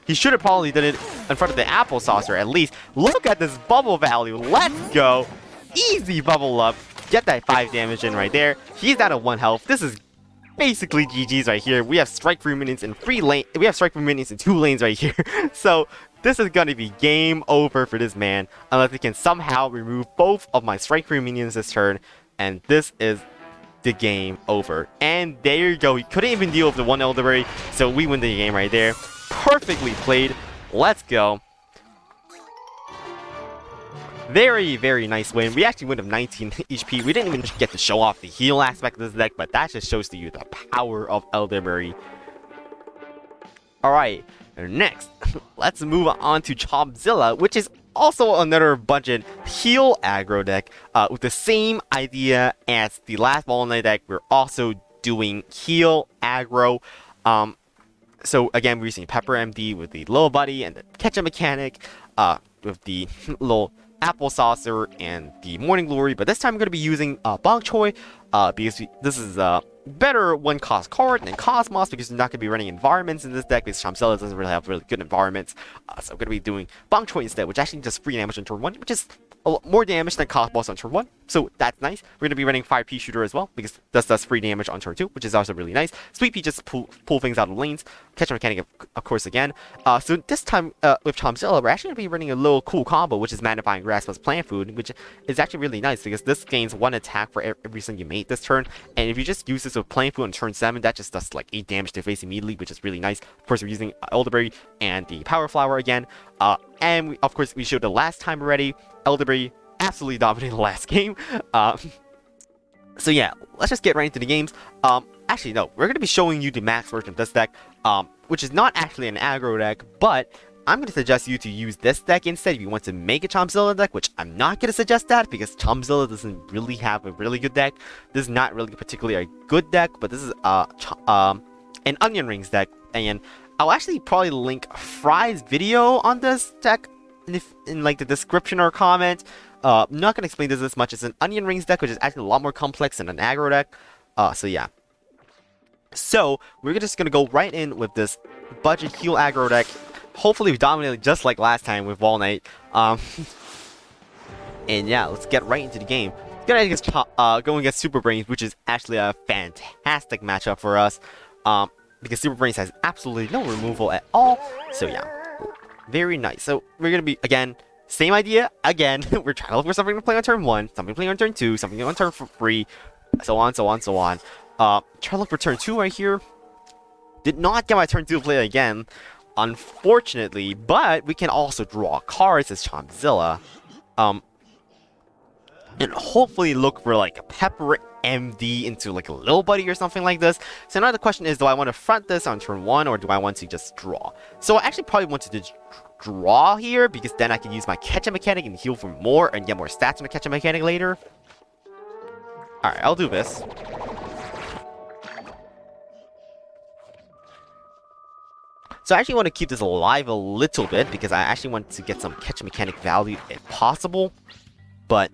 He should have probably done it in front of the apple saucer at least. Look at this bubble value. Let's go. Easy bubble up. Get that 5 damage in right there. He's down to 1 health. This is basically GG's right here. We have strike free minions in 3 lanes. We have strike free minions in 2 lanes right here. So this is gonna be game over for this man unless he can somehow remove both of my strike free minions this turn. And this is the game over. And there you go. He couldn't even deal with the 1 elderberry, so we win the game right there. Perfectly played. Let's go. Very, very nice win. We actually win of 19 HP. We didn't even get to show off the heal aspect of this deck, but that just shows to you the power of elderberry. Alright, next, let's move on to Chopzilla, which is also another budget heal aggro deck with the same idea as the last Ball Knight deck. We're also doing heal aggro. So again, we're using Pepper MD with the little buddy and the ketchup mechanic with the little apple saucer and the morning glory, but this time I'm going to be using Bok Choy because this is a better 1 cost card than Cosmos because we're not going to be running environments in this deck because Chopzilla doesn't really have really good environments. So I'm going to be doing Bok Choy instead, which actually does free damage on turn 1, which is a lot more damage than Cosmos on turn 1, so that's nice. We're going to be running Fire Pea Shooter as well because this does free damage on turn 2, which is also really nice. Sweet Pea just pull things out of lanes. Catch mechanic, of course, again. So this time with Chopzilla, we're actually going to be running a little cool combo, which is Magnifying Grass plus Plant Food, which is actually really nice because this gains 1 attack for every single you made this turn. And if you just use this with Plant Food on turn 7, that just does like 8 damage to face immediately, which is really nice. Of course, we're using Elderberry and the Power Flower again. And of course, we showed the last time already, Elderberry absolutely dominated the last game. So yeah, let's just get right into the games. Actually, no, we're going to be showing you the max version of this deck, which is not actually an aggro deck, but I'm going to suggest you to use this deck instead if you want to make a Chompzilla deck, which I'm not going to suggest that because Chompzilla doesn't really have a really good deck. This is not really particularly a good deck, but this is an Onion Rings deck, and I'll actually probably link Fry's video on this deck in like the description or comment. I'm not going to explain this as much. It's an Onion Rings deck, which is actually a lot more complex than an aggro deck. So yeah. So we're just going to go right in with this budget heal aggro deck. Hopefully we dominate just like last time with Wall Knight. And yeah, let's get right into the game. Going against Super Brains, which is actually a fantastic matchup for us. Because Super Brains has absolutely no removal at all. So yeah, very nice. So we're going to be, again, same idea. Again, we're trying to look for something to play on turn 1, something to play on turn 2, something on turn 3, so on, so on, so on. Try to look for turn 2 right here. Did not get my turn 2 play again, unfortunately, but we can also draw cards as Chompzilla. And hopefully look for like a Pepper MD into like a Little Buddy or something like this. So now the question is, do I want to front this on turn 1 or do I want to just draw? So I actually probably want to draw here because then I can use my Catch-Up mechanic and heal for more and get more stats on the Catch-Up mechanic later. Alright, I'll do this. So I actually want to keep this alive a little bit because I actually want to get some Catch-Up mechanic value if possible. But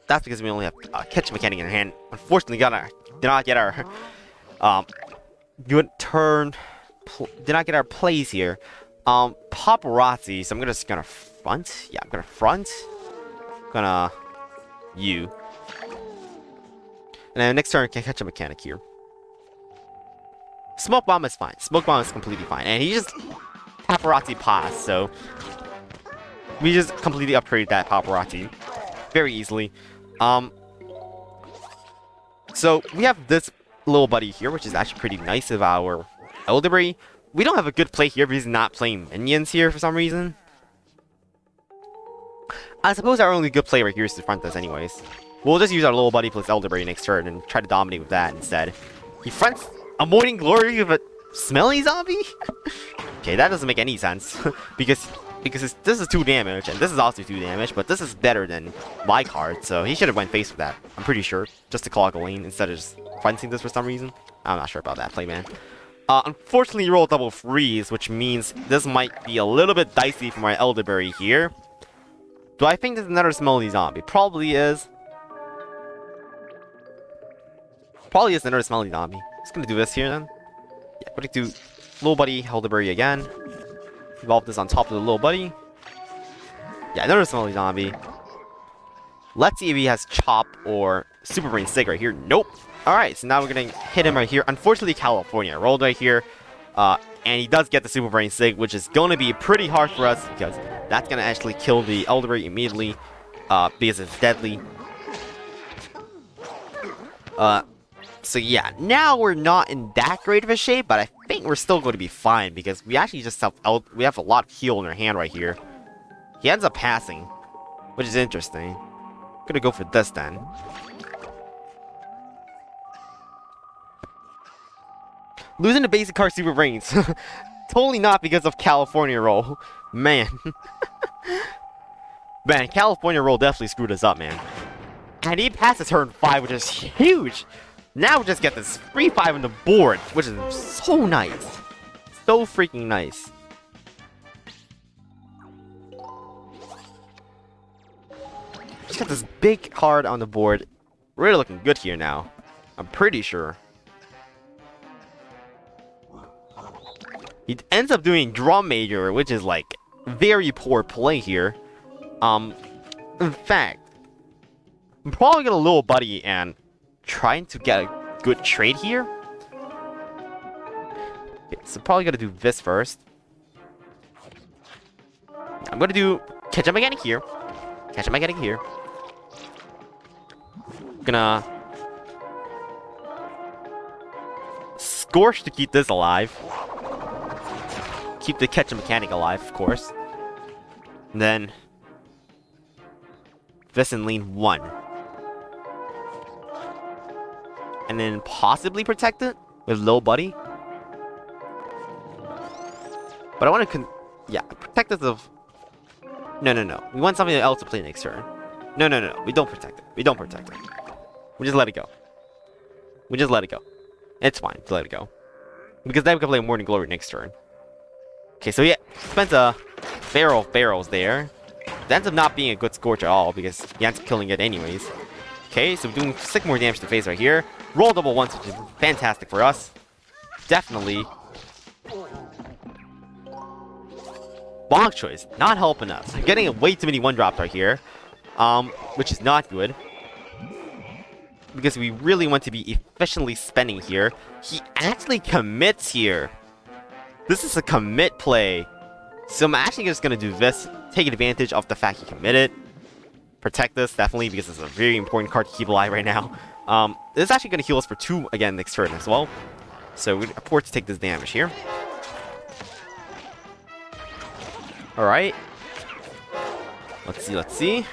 that's because we only have Catch-Up mechanic in hand. Unfortunately, did not get our good turn. Did not get our plays here. Paparazzi. So I'm just gonna front. Yeah, I'm gonna front. Gonna you. And then next turn, can Catch-Up mechanic here. Smoke Bomb is fine. Smoke Bomb is completely fine. And he just Paparazzi pass, so we just completely upgraded that Paparazzi very easily. So we have this Little Buddy here, which is actually pretty nice of our Elderberry. We don't have a good play here because he's not playing minions here for some reason. I suppose our only good play right here is to front this anyways. We'll just use our Little Buddy plus Elderberry next turn and try to dominate with that instead. He fronts a Morning Glory of a Smelly Zombie? Okay, that doesn't make any sense. because this is 2 damage, and this is also 2 damage, but this is better than my card, so he should have went face with that, I'm pretty sure. Just to clog a lane instead of just fronting this for some reason. I'm not sure about that play, man. Unfortunately, you roll a double freeze, which means this might be a little bit dicey for my Elderberry here. Do I think there's another Smelly Zombie? Probably is. Probably is another Smelly Zombie. Just gonna do this here then. Yeah, gonna do Little Buddy, Elderberry again. Evolve this on top of the Little Buddy. Yeah, another Smelly Zombie. Let's see if he has Chop or Super Brain Sig right here. Nope. Alright, so now we're gonna hit him right here. Unfortunately, California rolled right here. And he does get the Super Brain Sig, which is gonna be pretty hard for us because that's gonna actually kill the Elderberry immediately. Because it's deadly. So yeah, now we're not in that great of a shape, but I think we're still going to be fine because we actually just have we have a lot of heal in our hand right here. He ends up passing, which is interesting. I'm gonna go for this then. Losing the basic card Super Brains. Totally not because of California roll. Man. Man, California roll definitely screwed us up, man. And he passes turn 5, which is huge. Now we just get this free 5 on the board, which is so nice. So freaking nice. Just got this big card on the board. Really looking good here now. I'm pretty sure. He ends up doing Drum Major, which is like very poor play here. In fact, I'm probably gonna Little Buddy and trying to get a good trade here. Okay, so probably gonna do this first. I'm gonna do Catch-Up mechanic here. Catch-Up mechanic here. Gonna Scorch to keep this alive. Keep the Catch-Up mechanic alive, of course. And then this in lane 1. And then possibly protect it with low buddy. But I want to yeah, protect this of... No. We want something else to play next turn. No. We don't protect it. We don't protect it. We just let it go. We just let it go. It's fine to let it go. Because then we can play Morning Glory next turn. Okay, so yeah, spent a barrels there. That ends up not being a good scorch at all because he ends up killing it anyways. Okay, so we're doing 6 more damage to the face right here. Roll double once, which is fantastic for us. Definitely. Bonk choice, not helping us. We're getting way too many 1-drops right here. Which is not good. Because we really want to be efficiently spending here. He actually commits here. This is a commit play. So I'm actually just going to do this. Take advantage of the fact he committed. Protect this, definitely, because it's a very important card to keep alive right now. This is actually going to heal us for 2 again next turn as well. So we're afford to take this damage here. Alright. Let's see.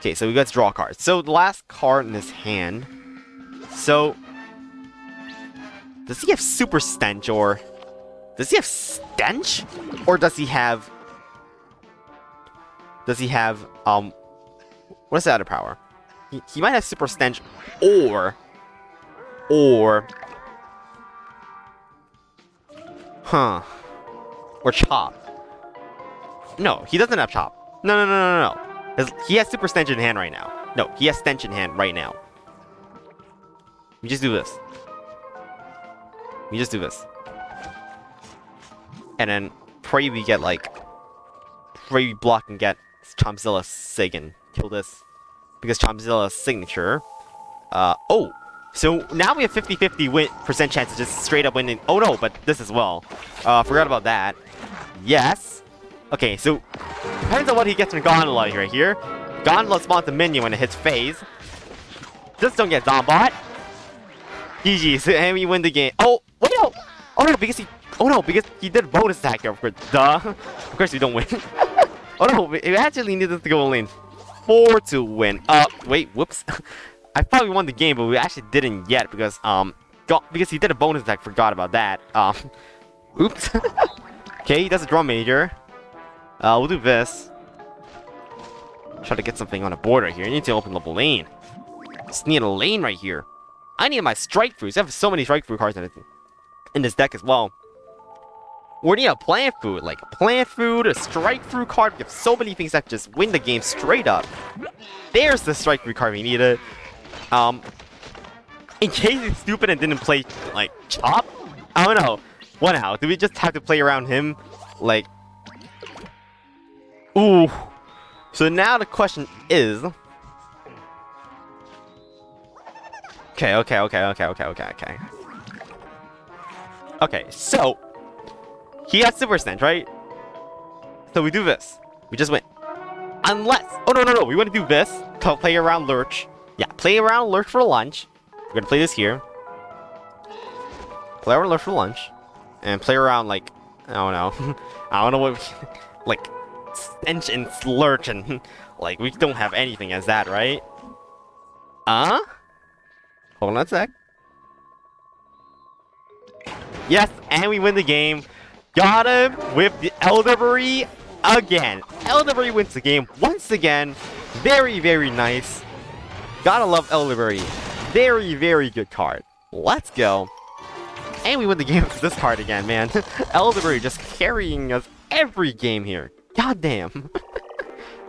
Okay, so we got to draw cards. So the last card in his hand. So... does he have Super Stench, or... does he have Stench? Or does he have... what's the other power? He might have Super Stench, or... huh. Or Chop. No, he doesn't have Chop. No. He has Super Stench in hand right now. No, he has Stench in hand right now. We just do this. And then pray we get like... pray we block and get Chompzilla's Sig and kill this. Because Chompzilla's signature... oh! So now we have 50-50% chance of just straight up winning. Oh no, but this as well. Forgot about that. Yes. Okay, so depends on what he gets from Gondola right here. Gondola spawns a minion when it hits phase. Just don't get Zombot. GG's, and we win the game. Oh, wait, no! Oh no, because he did a bonus attack here. Of course, duh. Of course we don't win. Oh no, we actually needed to go in lane 4 to win. Wait, whoops. I thought we won the game, but we actually didn't yet because because he did a bonus attack. Forgot about that. Oops. Okay, he does a drum major. We'll do this. Try to get something on a board right here. I need to open up a lane. Just need a lane right here. I need my strike fruits. I have so many strike fruit cards in this deck as well. We need a plant food, like a plant food, a strike fruit card. We have so many things that just win the game straight up. There's the strike fruit card we needed. In case he's stupid and didn't play like Chop, I don't know. What now? Do we just have to play around him? Like, ooh. So now the question is. Okay. Okay, so he has Super Stench, right? So we do this. We just win. Unless, oh no, we want to do this. Play around Lurch. Yeah, play around Lurch for lunch. We're gonna play this here. Play around Lurch for lunch. And play around like, I don't know. I don't know what, like, Stench and Lurch and, like, we don't have anything as that, right? Hold on a sec. Yes, and we win the game. Got him with the Elderberry again. Elderberry wins the game once again. Very, very nice. Gotta love Elderberry. Very, very good card. Let's go. And we win the game with this card again, man. Elderberry just carrying us every game here. God damn.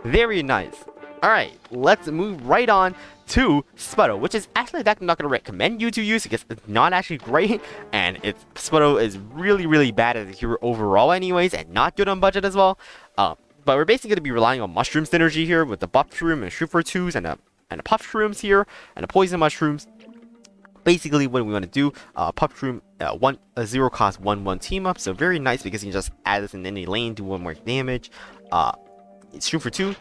Very nice. Alright, let's move right on to Sputto, which is actually a deck I'm not going to recommend you to use because it's not actually great, and Sputto is really, really bad as a hero overall anyways, and not good on budget as well. But we're basically going to be relying on Mushroom synergy here with the Buff Shroom and Shroom for 2s and a Puff Shrooms here, and a Poison Mushrooms. Basically, what we want to do, Puff Shroom, 0 cost 1/1 team up, so very nice because you can just add this in any lane, do 1 more damage. Shroom for 2,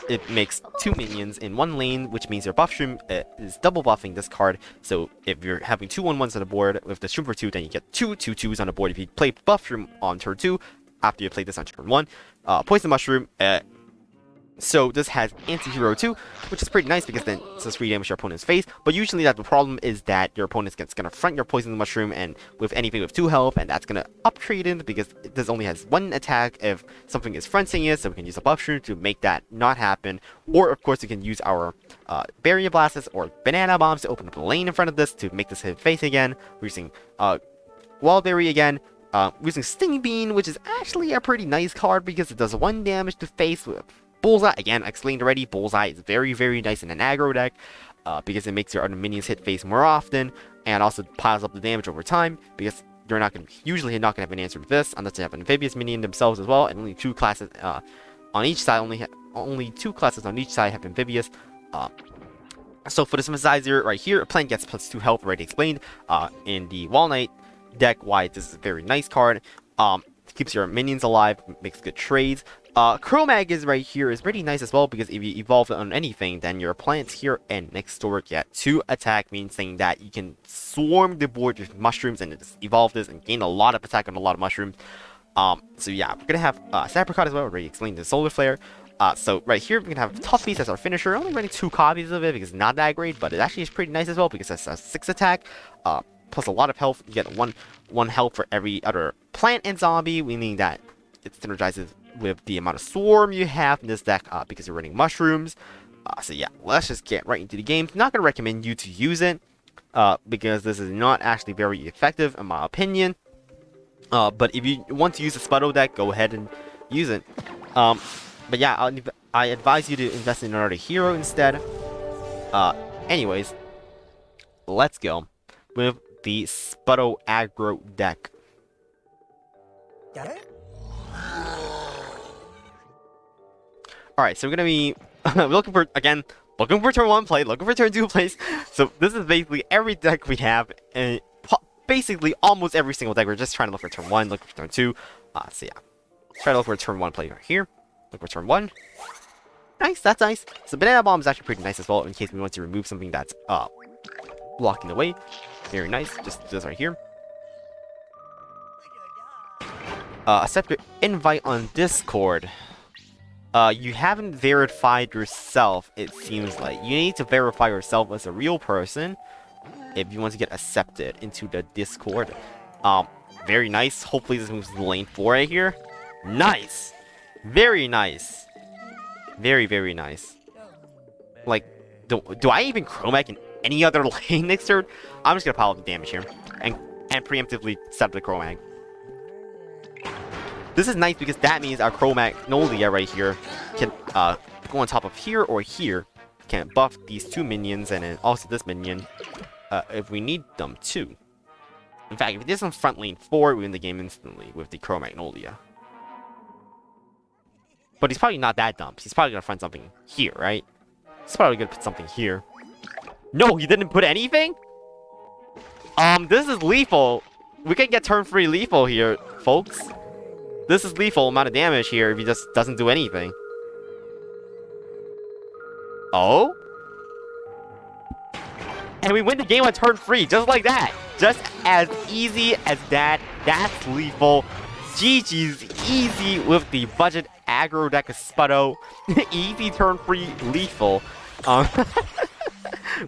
it makes 2 minions in 1 lane, which means your Buff Shroom is double buffing this card. So if you're having 2 1/1s on the board with the Shroom for 2, then you get 2 2/2s on the board if you play Buff Shroom on turn 2 after you play this on turn 1. Poison Mushroom, So this has anti-hero too, which is pretty nice because then it does 3 damage to your opponent's face. But usually the problem is that your opponent's gonna front your poison mushroom and with anything with 2 health, and that's gonna uptrade it because this only has 1 attack if something is fronting it. So we can use a buff shroom to make that not happen. Or of course we can use our barrier blasts or banana bombs to open up the lane in front of this to make this hit face again. We're using wall berry again. Using Sting Bean, which is actually a pretty nice card because it does 1 damage to face with Bullseye. Again, I explained already, Bullseye is very, very nice in an aggro deck because it makes your other minions hit face more often and also piles up the damage over time because you're not going to usually not going to have an answer to this unless they have an amphibious minion themselves as well, and only 2 classes on each side. Only 2 classes on each side have amphibious. So for the synthesizer right here, a plant gets +2 health, already explained. In the Walnut deck, why this is a very nice card. Keeps your minions alive, makes good trades. Chromag is right here is pretty nice as well because if you evolve it on anything, then your plants here and next door get 2 attack, meaning saying that you can swarm the board with mushrooms and just evolve this and gain a lot of attack on a lot of mushrooms. So yeah, we're gonna have Sapricot as well. Already explained the Solar Flare. So right here we're gonna have Tough Beast as our finisher. Only running 2 copies of it because it's not that great, but it actually is pretty nice as well because it's a 6 attack. Plus a lot of health. You get one health for every other plant and zombie, meaning that it synergizes with the amount of swarm you have in this deck because you're running mushrooms. So yeah, let's just get right into the game. Not gonna recommend you to use it because this is not actually very effective in my opinion. But if you want to use a Spuddle deck, go ahead and use it. But yeah, I advise you to invest in another hero instead. Anyways, let's go with the Spuddle aggro deck. Got it? Alright, so we're gonna be looking for turn 1 play, looking for turn 2 plays. So this is basically every deck we have, and basically almost every single deck. We're just trying to look for turn 1, looking for turn 2. So yeah, try to look for turn 1 play right here. Look for turn 1. Nice, that's nice. So Banana Bomb is actually pretty nice as well in case we want to remove something that's blocking the way. Very nice, just this right here. Accept your invite on Discord. You haven't verified yourself, it seems like. You need to verify yourself as a real person if you want to get accepted into the Discord. Very nice. Hopefully this moves to lane 4 right here. Nice! Very nice. Very, very nice. Like, do I even Chromac in any other lane next turn? I'm just gonna pile up the damage here and preemptively set up the Chromac. This is nice because that means our Chromagnolia right here can go on top of here or here. Can buff these 2 minions and then also this minion if we need them too. In fact, if it is on front lane 4, we win the game instantly with the Chromagnolia. But he's probably not that dumb. He's probably gonna find something here, right? He's probably gonna put something here. No, he didn't put anything? This is lethal. We can get turn 3 lethal here, folks. This is lethal amount of damage here if he just doesn't do anything. Oh? And we win the game on turn 3, just like that. Just as easy as that. That's lethal. GG's easy with the budget aggro deck of Spuddle. Easy turn 3 lethal.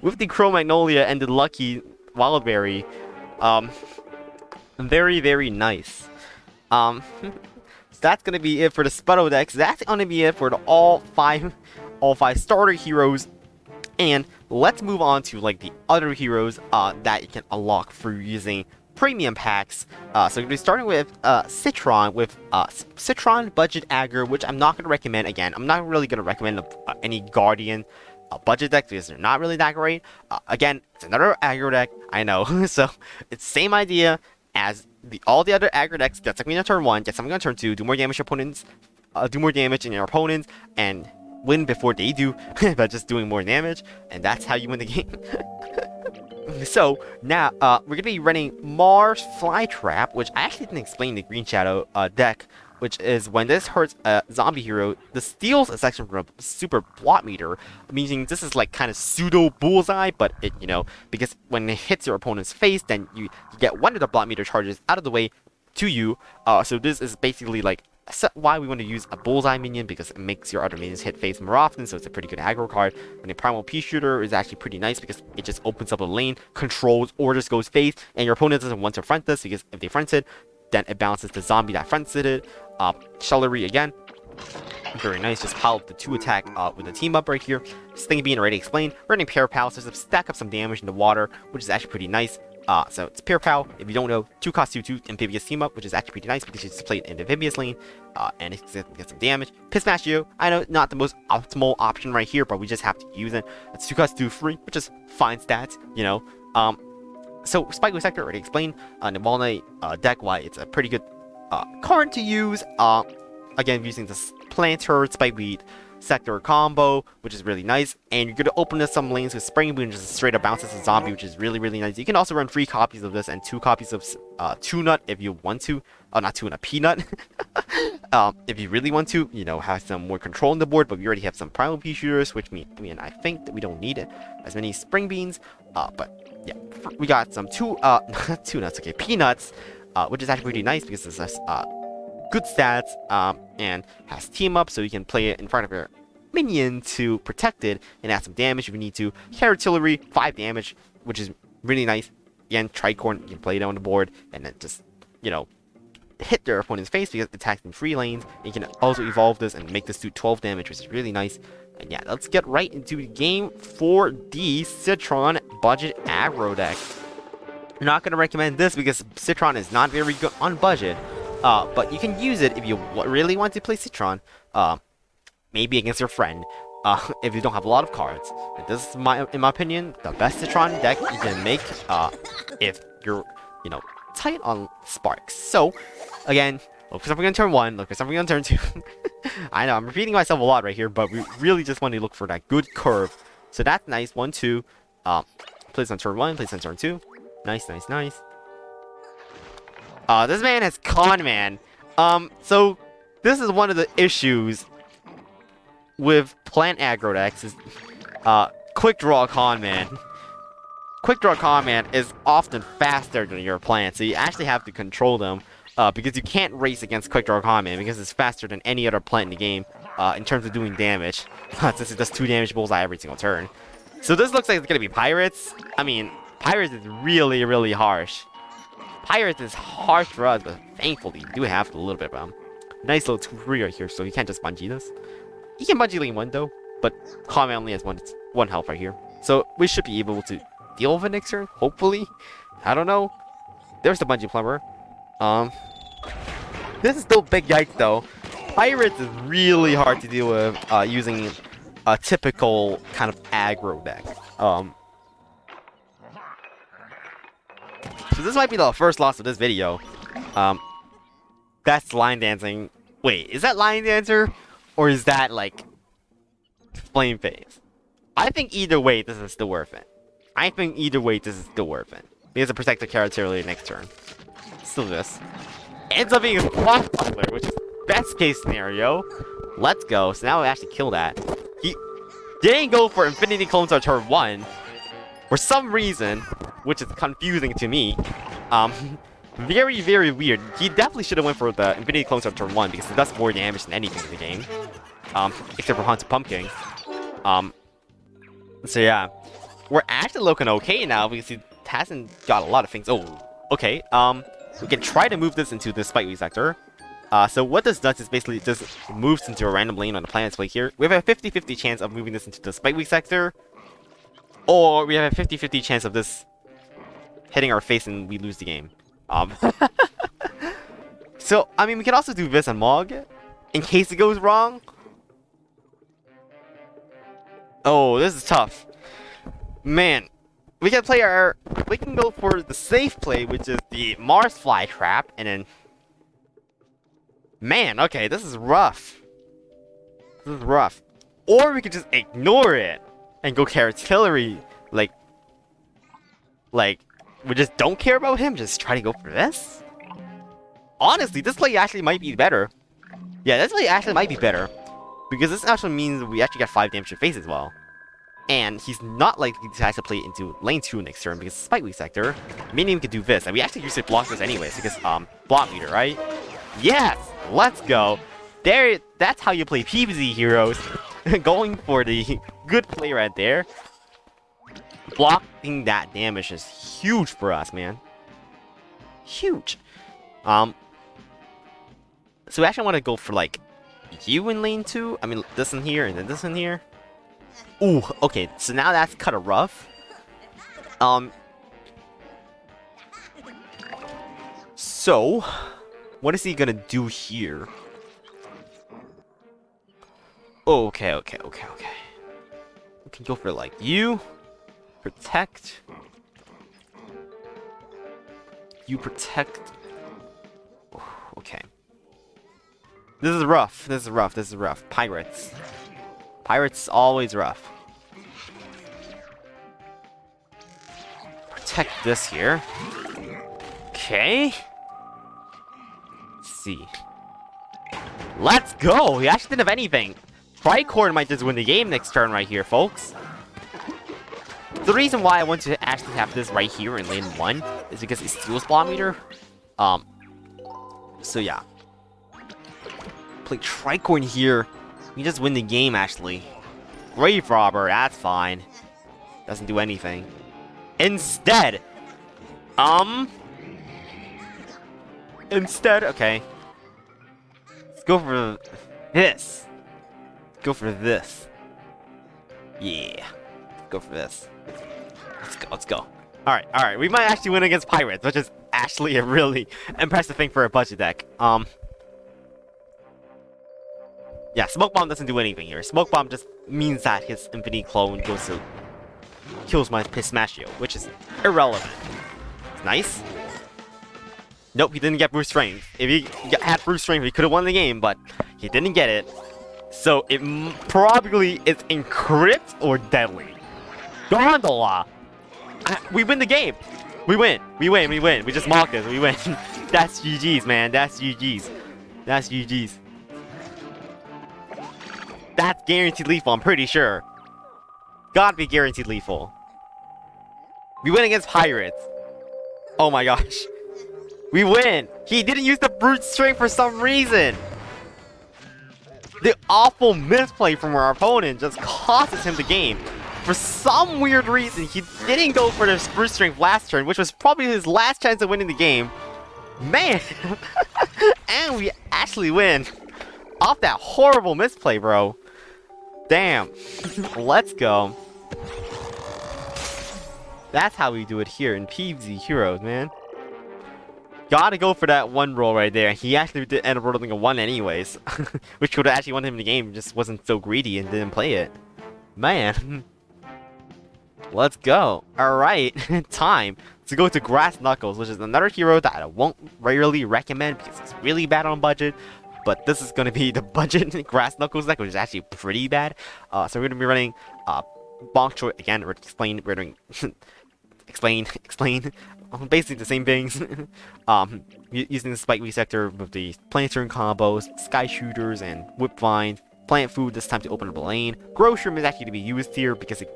With the Chromagnolia and the lucky Wildberry. Very, very nice. That's gonna be it for the Spuddle decks. That's gonna be it for the all five starter heroes. And let's move on to like the other heroes that you can unlock through using premium packs. So we're gonna be starting with Citron with Citron budget aggro, which I'm not gonna recommend. Again, I'm not really gonna recommend any Guardian budget deck because they're not really that great. Again, it's another aggro deck. I know. So it's same idea as all the other aggro decks. Get something on turn 1, get something on turn 2, do more damage to opponents, do more damage in your opponents, and win before they do by just doing more damage, and that's how you win the game. So now we're gonna be running Mars Flytrap, which I actually didn't explain the Green Shadow deck, which is when this hurts a zombie hero, this steals a section from a super plot meter, meaning this is like kind of pseudo bullseye, but it, you know, because when it hits your opponent's face, then you get one of the plot meter charges out of the way to you. So this is basically like why we want to use a bullseye minion, because it makes your other minions hit phase more often, so it's a pretty good aggro card. And a primal pea shooter is actually pretty nice because it just opens up a lane, controls, or just goes phase, and your opponent doesn't want to front this, because if they front it, then it bounces the zombie that fronted it. Celery again, very nice, just pile up the 2 attack with the team up right here. This thing being already explained, we're running Pair Pal, so to stack up some damage in the water, which is actually pretty nice. So it's Pair Pal, if you don't know, 2 cost 2 amphibious team up, which is actually pretty nice because you just play it in the amphibious lane, and it gets some damage. Piss Mash Geo, I know, not the most optimal option right here, but we just have to use it. It's 2 cost 2 free, which is fine stats, you know. So Spikeweed Sector already explained in the Walnut deck why it's a pretty good card to use. Again, using this Planter Spikeweed Sector combo, which is really nice, and you're going to open up some lanes with Spring Boom, just straight up bounces a zombie, which is really, really nice. You can also run 3 copies of this and 2 copies of Two-Nut if you want to. Oh, not Two-Nut, Peanut. If you really want to, you know, have some more control on the board, but we already have some Primal Pea Shooters, which I think that we don't need as many Spring Beans, but yeah, we got some Two-Nuts, okay, Peanuts, which is actually pretty nice because this is good stats, and has team up, so you can play it in front of your minion to protect it and add some damage if you need to. Artillery, 5 damage, which is really nice. Again, Tricorn, you can play it on the board and then just, you know, hit their opponent's face because it attacks in 3 lanes. And you can also evolve this and make this do 12 damage, which is really nice. And yeah, let's get right into the game for the Citron budget aggro deck. I'm not going to recommend this because Citron is not very good on budget. But you can use it if you really want to play Citron, maybe against your friend, if you don't have a lot of cards. And this is, in my opinion, the best Citron deck you can make, if you're, you know, tight on sparks. So, again, look for something on turn 1, look for something on turn 2. I know, I'm repeating myself a lot right here, but we really just want to look for that good curve. So that's nice, 1, 2, plays on turn 1, plays on turn 2. Nice, nice, nice. This man has Con Man. So this is one of the issues with plant aggro decks is Quick Draw Con Man. Quick Draw Con Man is often faster than your plant, so you actually have to control them, because you can't race against Quick Draw Con Man because it's faster than any other plant in the game in terms of doing damage. Since it does 2 damage bullseye every single turn. So this looks like it's gonna be Pirates. I mean, Pirates is really, really harsh. Pirates is harsh for us, but thankfully we do have a little bit of nice little 2-3 right here, so you can't just bungee this. You can bungee lane 1 though, but Con Man only has 1 health right here. So we should be able to deal with it next turn, hopefully. I don't know. There's the Bungee Plumber. This is still big yikes though. Pirates is really hard to deal with using a typical kind of aggro deck. So this might be the first loss of this video. That's Line Dancing. Wait, is that Line Dancer? Or is that, like, Flame Phase? I think either way, this is still worth it. I think either way, this is still worth it. Because it protects the character early next turn. Still this. Ends up being a Block Butler, which is best case scenario. Let's go. So now we actually kill that. He didn't go for Infinity Clones on turn 1. For some reason, which is confusing to me. Very, very weird. He definitely should have went for the Infinity Clones on turn 1 because it does more damage than anything in the game. Except for Haunted Pumpkin. So yeah. We're actually looking okay now because he hasn't got a lot of things. Oh, okay. We can try to move this into the Spikeweed sector. So what this does is basically just moves into a random lane on the planet's play here. We have a 50-50 chance of moving this into the Spikeweed sector. Or we have a 50-50 chance of this hitting our face and we lose the game. So, I mean, we can also do this on Mog in case it goes wrong. Oh, this is tough. Man, we can go for the safe play, which is the Mars Fly Trap, and then... Man, okay, this is rough. This is rough. Or we could just ignore it and go Artillery, like, we just don't care about him, just try to go for this? Honestly, this play actually might be better. Yeah, this play actually might be better. Because this actually means we actually got 5 damage to face as well. And he's not likely to have to play into lane 2 next turn because Spikeweed sector, Minion can do this. And we actually usually block this anyways because, block meter, right? Yes! Let's go! There, that's how you play PvZ Heroes. Going for the good play right there. Blocking that damage is huge for us, man. Huge. So we actually want to go for like you in lane 2. I mean, this in here and then this in here. Ooh, okay. So now that's kind of rough. So what is he gonna do here? Okay. We can go for like you. Protect. You protect. Okay. This is rough. Pirates. Pirates always rough. Protect this here. Okay. Let's see. Let's go! He actually didn't have anything. Tricorn might just win the game next turn right here, folks. The reason why I want to actually have this right here in lane 1 is because it steals Bomb Meter. So yeah. Play Tricorn here. You just win the game, actually. Grave Robber, that's fine. Doesn't do anything. Instead, okay. Let's go for this. Yeah. Let's go for this. Let's go. Alright. We might actually win against Pirates, which is actually a really impressive thing for a budget deck. Yeah, Smoke Bomb doesn't do anything here. Smoke Bomb just means that his Infinity Clone goes to kills my Pistachio, which is irrelevant. It's nice. Nope, he didn't get Brute Strength. If he had Brute Strength, he could have won the game, but he didn't get it. So it probably is Encrypt or Deadly. Gondola! We win the game! We win! We just mocked it, we win. That's GG's, man. That's GG's. That's guaranteed lethal, I'm pretty sure. Gotta be guaranteed lethal. We win against Pirates. Oh my gosh. We win! He didn't use the Brute Strength for some reason! The awful misplay from our opponent just costed him the game. For some weird reason, he didn't go for the Brute Strength last turn, which was probably his last chance of winning the game. Man! And we actually win. Off that horrible misplay, bro. Damn. Let's go. That's how we do it here in PvZ Heroes, man. Gotta go for that one roll right there. He actually did end up rolling a 1 anyways. Which would have actually won him the game, just wasn't so greedy and didn't play it. Man. Let's go. Alright, time to go to Grass Knuckles, which is another hero that I won't rarely recommend because it's really bad on budget. But this is going to be the budget Grass Knuckles deck, which is actually pretty bad. So we're going to be running Bonk Choice. Again, we're doing explain. Basically the same things. Using the Spike Resector with the Planetary combos, Sky Shooters, and Whip Vine. Plant Food this time to open up a lane. Grow Shroom is actually to be used here because it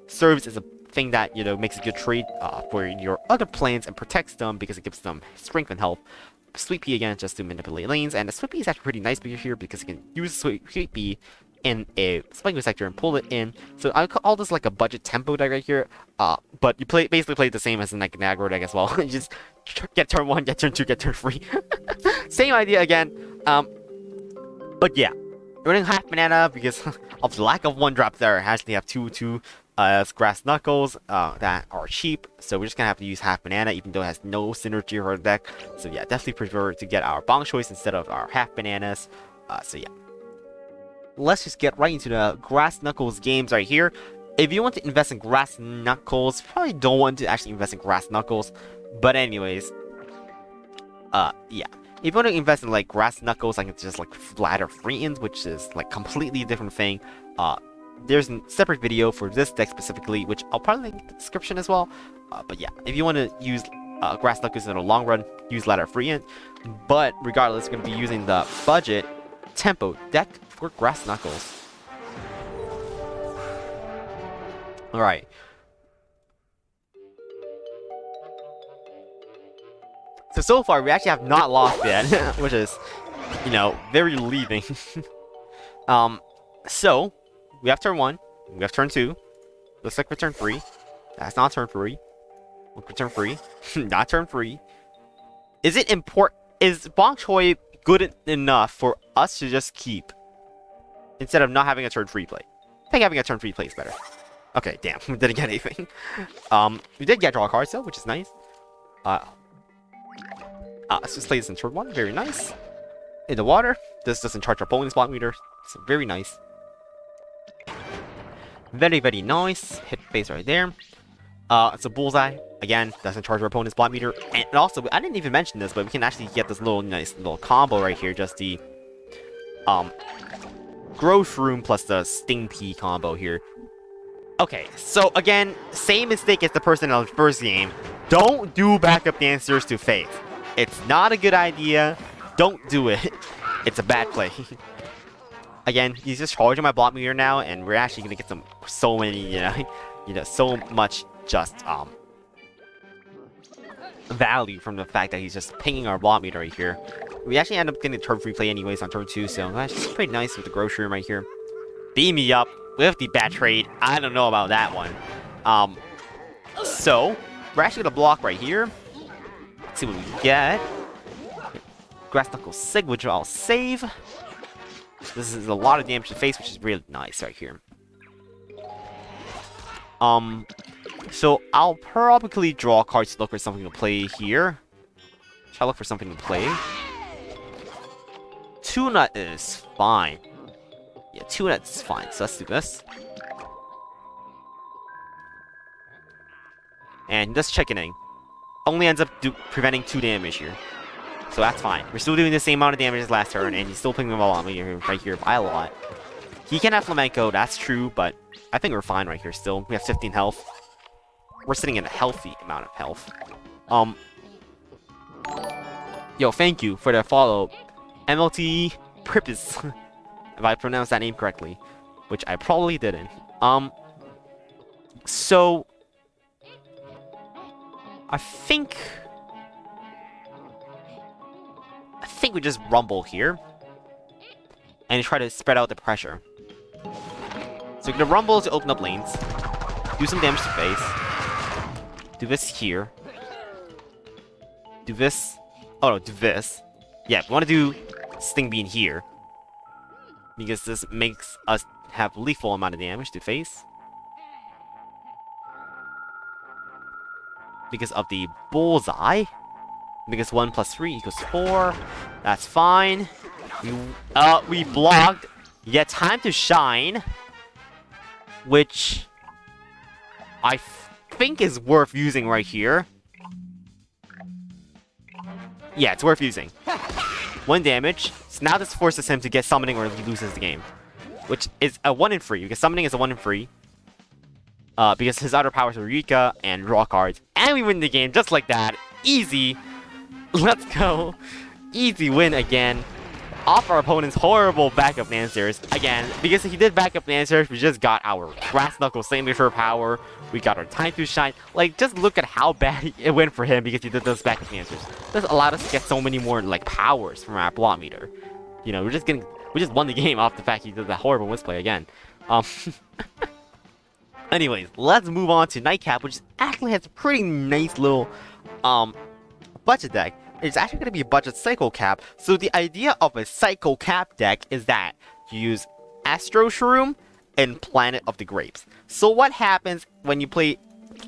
serves as a thing that, you know, makes a good trade for your other plants and protects them because it gives them strength and health. Sweet Pea again just to manipulate lanes, and the Sweet Pea is actually pretty nice here because you can use Sweet Pea in a Spike sector and pull it in. So I call this like a budget tempo deck right here. But you basically play the same as in like an aggro deck as well. You just get turn 1, get turn 2, get turn 3. Same idea again. But yeah, running half banana because of the lack of 1-drop there. I actually have two Grass Knuckles that are cheap, so we're just gonna have to use half banana even though it has no synergy for the deck. So yeah, definitely prefer to get our Bonk Choice instead of our half bananas. So yeah, let's just get right into the Grass Knuckles games right here. If you want to invest in Grass Knuckles, probably don't want to actually invest in Grass Knuckles, but anyways, yeah, if you want to invest in like Grass Knuckles, like it's just like Ladder Free-ins, which is like completely different thing. There's a separate video for this deck specifically, which I'll probably link in the description as well. But yeah, if you want to use Grass Knuckles in the long run, use Ladder Free-in. But regardless, we're going to be using the budget tempo deck for Grass Knuckles. Alright. So so far, we actually have not lost yet, which is, you know, very relieving. So, we have turn 1, we have turn 2, looks like we're turn 3. That's not turn 3. Look for turn 3. Not turn 3. Is it important? Is bok choy good enough for us to just keep instead of not having a turn 3 play? I think having a turn 3 play is better. Okay, damn, we didn't get anything. We did get draw cards though, which is nice. Let's just play this in turn 1. Very nice. In the water. This doesn't charge our opponent's block meter. So very nice. Very, very nice. Hit face right there. It's a bullseye. Again, doesn't charge our opponent's block meter. And also, I didn't even mention this, but we can actually get this little nice little combo right here. Just the Growth Room plus the Sting Pea combo here. Okay, so again, same mistake as the person in the first game. Don't do backup dancers to face. It's not a good idea. Don't do it. It's a bad play. Again, he's just charging my block meter now, and we're actually gonna get so many, so much just value from the fact that he's just pinging our block meter right here. We actually end up getting a turn 3 play anyways on turn 2, so that's just pretty nice with the grocery room right here. Beam me up with the bad trade. I don't know about that one. So we're actually gonna block right here. Let's see what we get. Grass Knuckle Sig, which I'll save. This is a lot of damage to face, which is really nice right here. So I'll probably draw cards to look for something to play here. Try to look for something to play. Tuna is fine. Yeah, tuna is fine. So let's do this. And just chickening. Only ends up preventing 2 damage here. So that's fine. We're still doing the same amount of damage as last turn, and he's still picking them all on me right here by a lot. He can have flamenco, that's true, but I think we're fine right here still. We have 15 health. We're sitting in a healthy amount of health. Yo, thank you for the follow. MLT Purpose. If I pronounced that name correctly. Which I probably didn't. So I think we just rumble here and try to spread out the pressure. So we're gonna rumble to open up lanes, do some damage to face, do this here, do this. Oh no, do this. Yeah, we want to do Sting Bean here because this makes us have lethal amount of damage to face because of the bullseye. Because 1 plus 3 equals 4. That's fine. We blocked. Yeah, time to shine. Which I think is worth using right here. Yeah, it's worth using. 1 damage. So now this forces him to get summoning or he loses the game. Which is a 1 in 3. Because summoning is a 1 in 3. Because his other powers are Eureka and draw cards. And we win the game just like that. Easy. Let's go. Easy win again. Off our opponent's horrible backup answers. Again, because he did backup answers, we just got our Brass Knuckle Signature power. We got our Time to Shine. Like, just look at how bad it went for him because he did those backup answers. This allowed us to get so many more, like, powers from our block meter. You know, we just won the game off the fact he did that horrible misplay again. Anyways, let's move on to Nightcap, which actually has a pretty nice little, budget deck. It's actually going to be a budget Psycho Cap. So the idea of a Psycho Cap deck is that you use Astro Shroom and Planet of the Grapes. So what happens when you play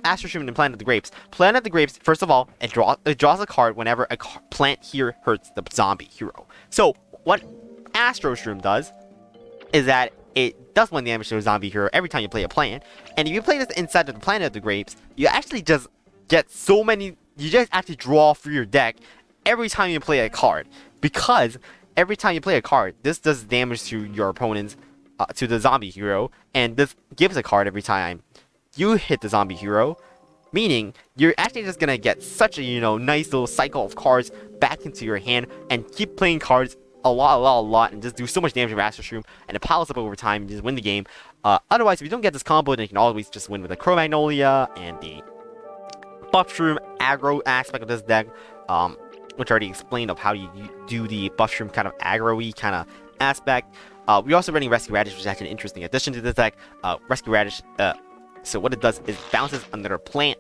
Astro Shroom and Planet of the Grapes? Planet of the Grapes, first of all, it draws a card whenever a plant here hurts the zombie hero. So what Astro Shroom does is that it does 1 damage to a zombie hero every time you play a plant. And if you play this inside of the Planet of the Grapes, you actually just get so many. You just actually draw through your deck every time you play a card. Because every time you play a card, this does damage to your opponent's, to the zombie hero. And this gives a card every time you hit the zombie hero. Meaning, you're actually just gonna get such a, nice little cycle of cards back into your hand. And keep playing cards a lot. And just do so much damage with Astro Shroom. And it piles up over time and just win the game. Otherwise, if you don't get this combo, then you can always just win with the Crow Magnolia and the Buff Shroom aggro aspect of this deck. which I already explained of how you do the buffshroom kind of aggro-y kind of aspect. We're also running Rescue Radish, which is actually an interesting addition to this deck. Rescue Radish, so what it does is bounces another plant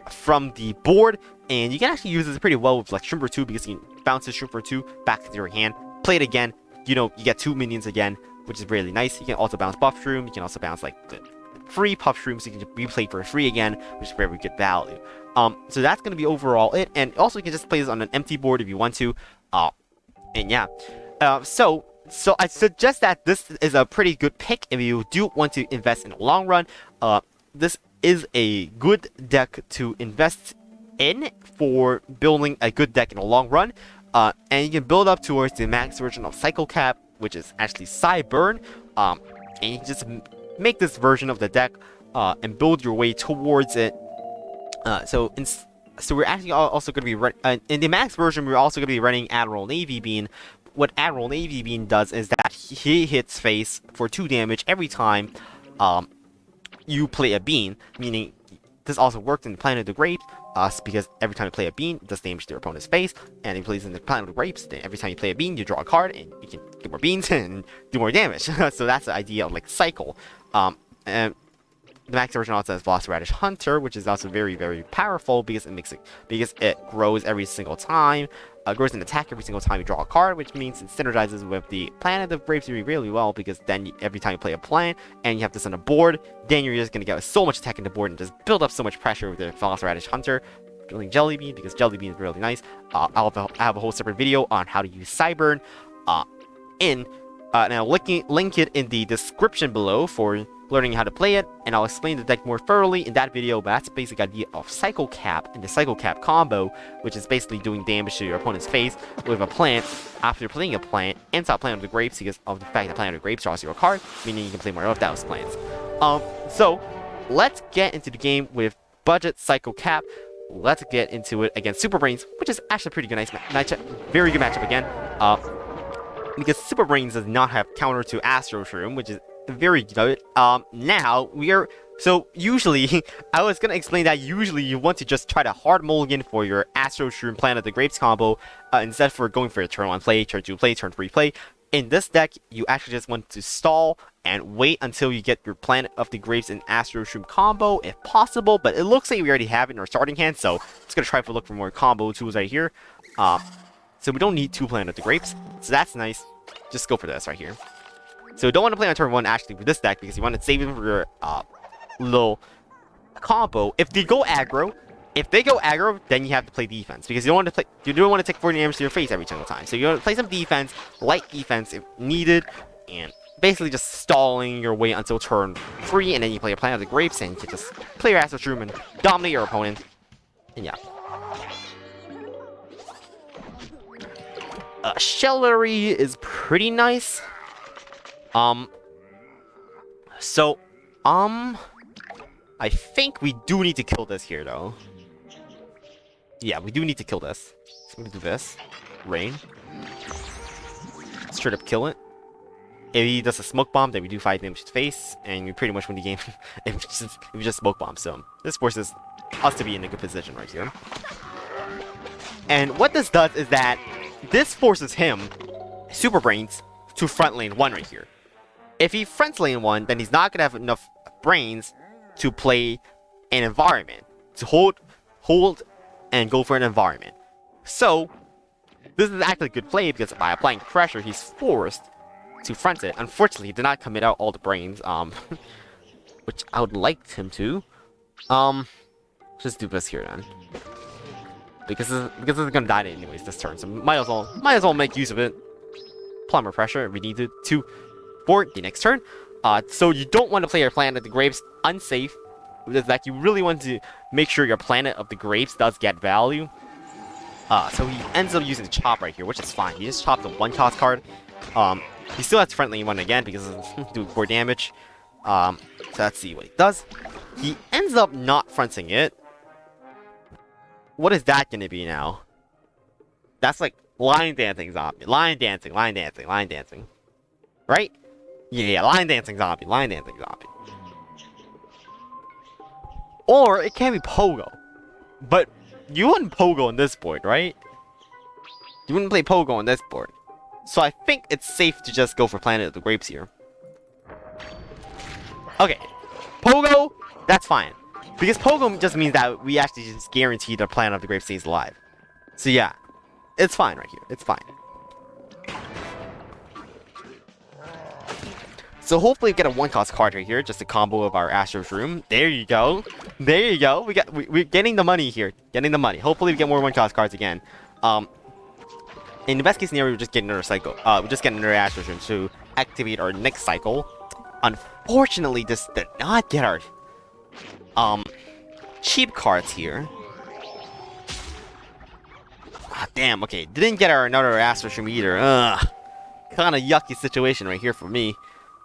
from the board, and you can actually use this pretty well with like Shrimper 2 because you can bounce the Shrimper 2 back into your hand, play it again, you know, you get 2 minions again, which is really nice. You can also bounce Buffshroom, you can also bounce like the free Puffshroom, so you can replay for free again, which is very good value. So that's going to be overall it, and also you can just play this on an empty board if you want to, and yeah. So I suggest that this is a pretty good pick if you do want to invest in the long run. This is a good deck to invest in for building a good deck in the long run. And you can build up towards the max version of Cycle Cap, which is actually Cyburn. And you can just make this version of the deck and build your way towards it. So we're actually also going to be in the max version. We're also going to be running Admiral Navy Bean. What Admiral Navy Bean does is that he hits face for 2 damage every time you play a bean, meaning this also works in the Planet of the Grapes, because every time you play a bean, it does damage to your opponent's face, and if it plays in the Planet of the Grapes, then every time you play a bean, you draw a card, and you can get more beans and do more damage. So that's the idea of like cycle. And the max version also has Velociraptor Radish Hunter, which is also very, very powerful because it grows every single time. Grows an attack every single time you draw a card, which means it synergizes with the Planet of Grapes really well, because then every time you play a plant and you have this on the board, then you're just going to get so much attack in the board and just build up so much pressure with the Velociraptor Radish Hunter. Building Jellybean, because Jellybean is really nice. I have a whole separate video on how to use Cyburn. And I'll link it in the description below for learning how to play it, and I'll explain the deck more thoroughly in that video. But that's the basic idea of Cycle Cap and the Cycle Cap combo, which is basically doing damage to your opponent's face with a plant after you're playing a plant inside Planet of the Grapes, because of the fact that Planet of the Grapes draws you a card, meaning you can play more of those plants. So let's get into the game with budget Cycle Cap. Let's get into it against Super Brains, which is actually a pretty good matchup, very good matchup again. Because Super Brains does not have counter to Astro Shroom, which is very good. Now so usually I was gonna explain that usually you want to just try to hard mulligan for your Astro Shroom Planet of the Grapes combo instead for going for a turn 1 play, turn 2 play, turn 3 play. In this deck, you actually just want to stall and wait until you get your Planet of the Grapes and Astro Shroom combo if possible, but it looks like we already have it in our starting hand, so I'm just gonna try to look for more combo tools right here. So we don't need 2 Planet of the Grapes, so that's nice. Just go for this right here. So you don't want to play on turn 1 actually with this deck, because you want to save it for your little combo. If they go aggro, then you have to play defense, because you don't want to take 40 damage to your face every single time. So you want to play some defense, light defense if needed, and basically just stalling your way until turn 3, and then you play a Planet of the Grapes, and you can just play your Astro Shroom and dominate your opponent. And yeah. Shellery is pretty nice. I think we do need to kill this here, though. Yeah, we do need to kill this. So I'm gonna do this. Rain. Straight up kill it. If he does a smoke bomb, then we do 5 damage to face, and we pretty much win the game if we just smoke bomb. So this forces us to be in a good position right here. And what this does is that this forces him, Super Brains, to front lane 1 right here. If he front lane 1, then he's not gonna have enough brains to play an environment, to hold and go for an environment. So this is actually a good play, because by applying pressure, he's forced to front it. Unfortunately, he did not commit out all the brains, which I would like him to. Just do this here then, because this is gonna die anyways this turn, so might as well make use of it. Apply more pressure if we need to for the next turn. So you don't want to play your Planet of the Grapes unsafe. With that, you really want to make sure your Planet of the Grapes does get value. So he ends up using the chop right here, which is fine. He just chopped the 1-cost card. He still has to front lane 1 again because it's doing 4 damage. So let's see what he does. He ends up not fronting it. What is that going to be now? That's like line dancing zombie. Line dancing. Right? Yeah, line dancing zombie. Or it can be Pogo. But you want Pogo on this board, right? You wouldn't play Pogo on this board. So I think it's safe to just go for Planet of the Grapes here. Okay. Pogo, that's fine. Because Pogo just means that we actually just guarantee the Planet of the Grapes stays alive. So yeah. It's fine right here. It's fine. So hopefully we get a 1-cost card right here, just a combo of our Astro's Room. There you go. There you go. We're getting the money here. Getting the money. Hopefully we get more 1-cost cards again. In the best case scenario, we're just getting another cycle. We're just getting another Astro's Room to activate our next cycle. Unfortunately, this did not get our cheap cards here. Ah, damn. Okay, didn't get our another Astro's Room either. Ugh. Kind of yucky situation right here for me.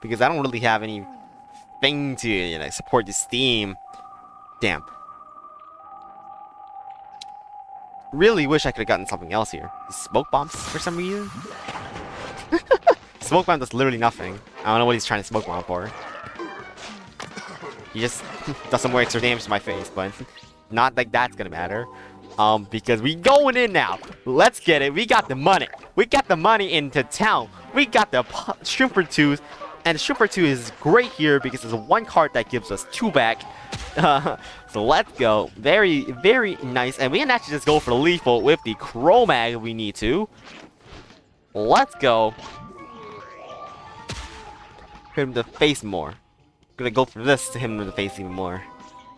Because I don't really have anything to, you know, support this theme. Damn. Really wish I could have gotten something else here. Smoke bombs for some reason? Smoke bomb does literally nothing. I don't know what he's trying to smoke bomb for. He just does some more extra damage to my face, but not like that's gonna matter. Because we going in now. Let's get it. We got the money. We got the money into town. We got the Shrimper 2s. And Shrimper 2 is great here because it's a 1 card that gives us 2 back. So let's go. Very, very nice. And we can actually just go for the lethal with the Chromag if we need to. Let's go. Hit him in the face more. Gonna go for this to hit him in the face even more.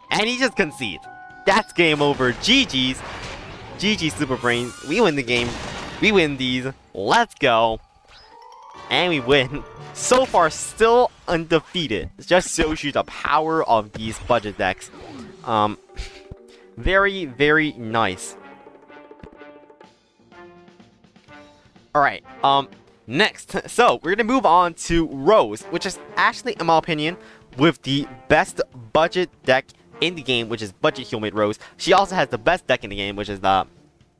And he just concedes. That's game over. GG's. GG Super Brains. We win the game. We win these. Let's go. And we win. So far, still undefeated. It just shows you the power of these budget decks. Very, very nice. Alright, next. So, we're gonna move on to Rose, which is actually, in my opinion, with the best budget deck in the game, which is Budget Helmet Rose. She also has the best deck in the game, which is the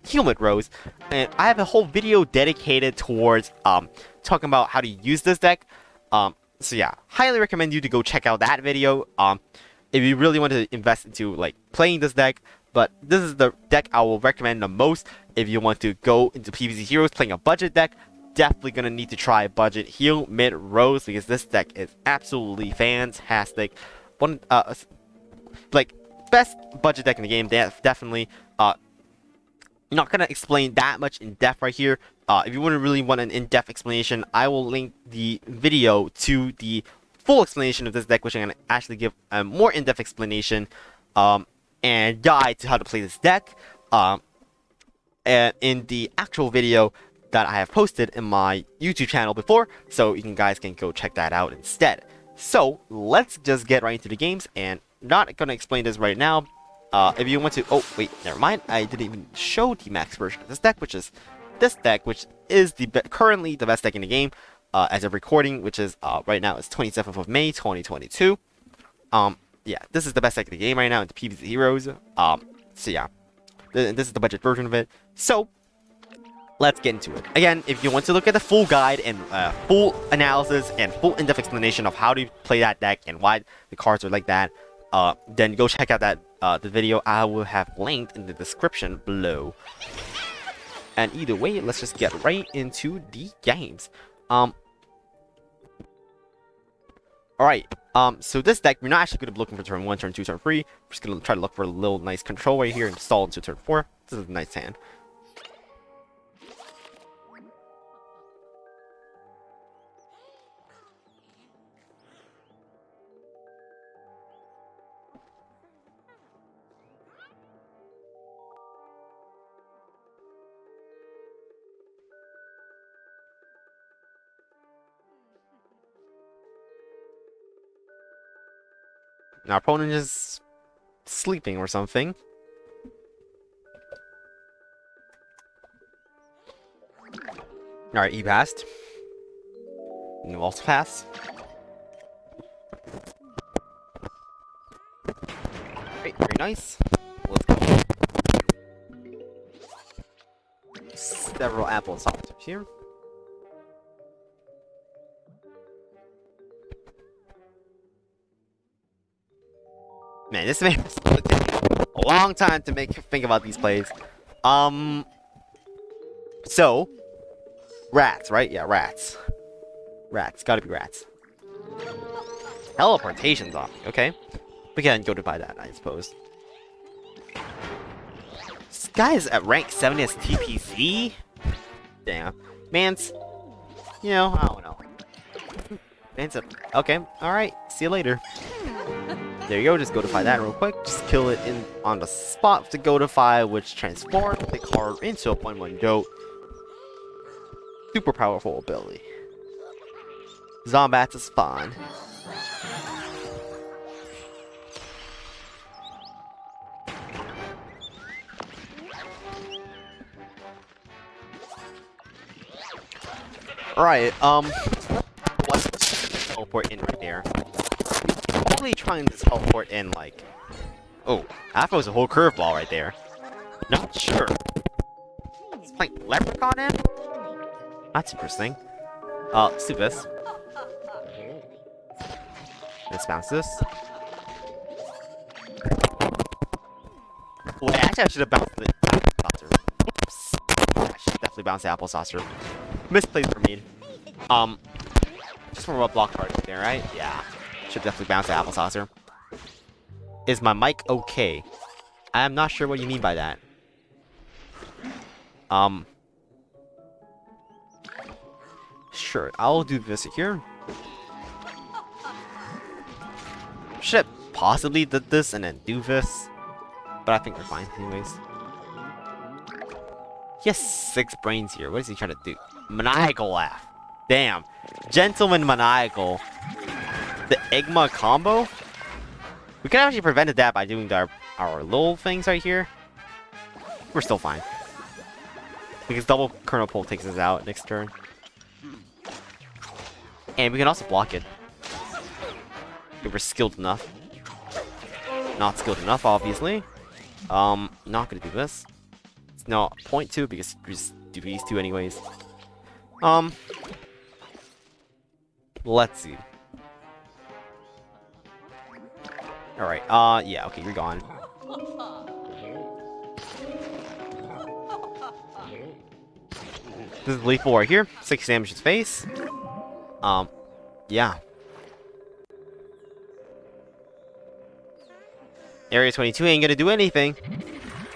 Helmet Rose. And I have a whole video dedicated towards talking about how to use this deck. So yeah, highly recommend you to go check out that video if you really want to invest into like playing this deck. But this is the deck I will recommend the most if you want to go into PvZ Heroes playing a budget deck. Definitely gonna need to try Budget Helmet Rose because this deck is absolutely fantastic. One like best budget deck in the game. Definitely. I'm not gonna explain that much in depth right here. If you really want an in-depth explanation, I will link the video to the full explanation of this deck, which I'm gonna actually give a more in-depth explanation and guide to how to play this deck. And in the actual video that I have posted in my YouTube channel before, so you guys can go check that out instead. So let's just get right into the games, and not gonna explain this right now. If you want to, oh wait, never mind. I didn't even show the max version of this deck, which is this deck, which is currently the best deck in the game as of recording, which is right now it's 27th of May 2022. Yeah, this is the best deck in the game right now. It's PvZ Heroes. So yeah, this is the budget version of it. So let's get into it. Again, if you want to look at the full guide and full analysis and full in-depth explanation of how to play that deck and why the cards are like that, then go check out that the video I will have linked in the description below. And either way, let's just get right into the games. Alright, so this deck, we're not actually going to be looking for turn 1, turn 2, turn 3. We're just going to try to look for a little nice control right here and stall into turn 4. This is a nice hand. Our opponent is sleeping or something. Alright, he passed. And also pass. Great, very nice. Let's go. Several apple solitars here. Man, this man is gonna take a long time to think about these plays. So, rats, right? Yeah, rats. Rats, gotta be rats. Teleportation zombie, okay. We can go to buy that, I suppose. This guy is at rank 70 as TPZ? Damn. Man's, you know, I don't know. Man's up. Okay, alright, see you later. There you go, just gotify that real quick. Just kill it in on the spot to gotify, which transforms the card into a 0.1 goat. Super powerful ability. Zombats is fun. Alright, let's teleport in right there. Probably trying to teleport in like... Oh, that was a whole curveball right there. Not sure. It's like Leprechaun in? That's interesting. Let's do this. Let's bounce this. Wait, actually I should have bounced the apple saucer. Oops. I should definitely bounce the apple saucer. Misplaced for me. Just from a block card there, right? Yeah. Should definitely bounce the apple saucer. Is my mic okay? I am not sure what you mean by that. Sure, I'll do this here. Should have possibly did this and then do this, but I think we're fine anyways. He has 6 brains here. What is he trying to do? Maniacal laugh. Damn. Gentleman maniacal. The Egma combo? We could have actually prevented that by doing our little things right here. We're still fine. Because double kernel pull takes us out next turn. And we can also block it. If we're skilled enough. Not skilled enough, obviously. Not gonna do this. It's not 0.2 because we just do these two anyways. Let's see. Alright, yeah, okay, you're gone. This is lethal right here. 6 damage to his face. Yeah. Area 22 ain't gonna do anything.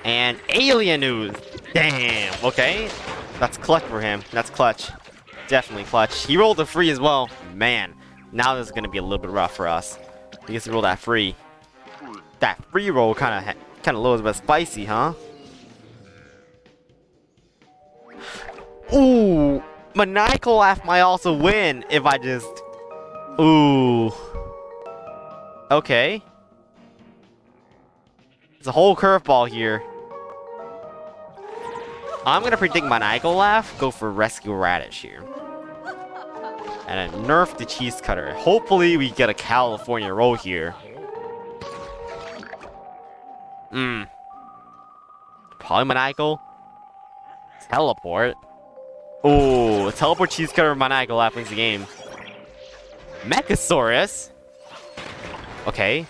And alien news. Damn, okay. That's clutch for him. That's clutch. Definitely clutch. He rolled a free as well. Man, now this is gonna be a little bit rough for us. Because he rolled that free. That free roll kind of low but spicy, huh? Ooh, maniacal laugh might also win if I just. Ooh. Okay. It's a whole curveball here. I'm gonna predict maniacal laugh. Go for rescue radish here. And then nerf the cheese cutter. Hopefully we get a California roll here. Probably maniacal. Teleport. Oh, teleport cheese cutter maniacal laugh wins the game. Mechasaurus. Okay.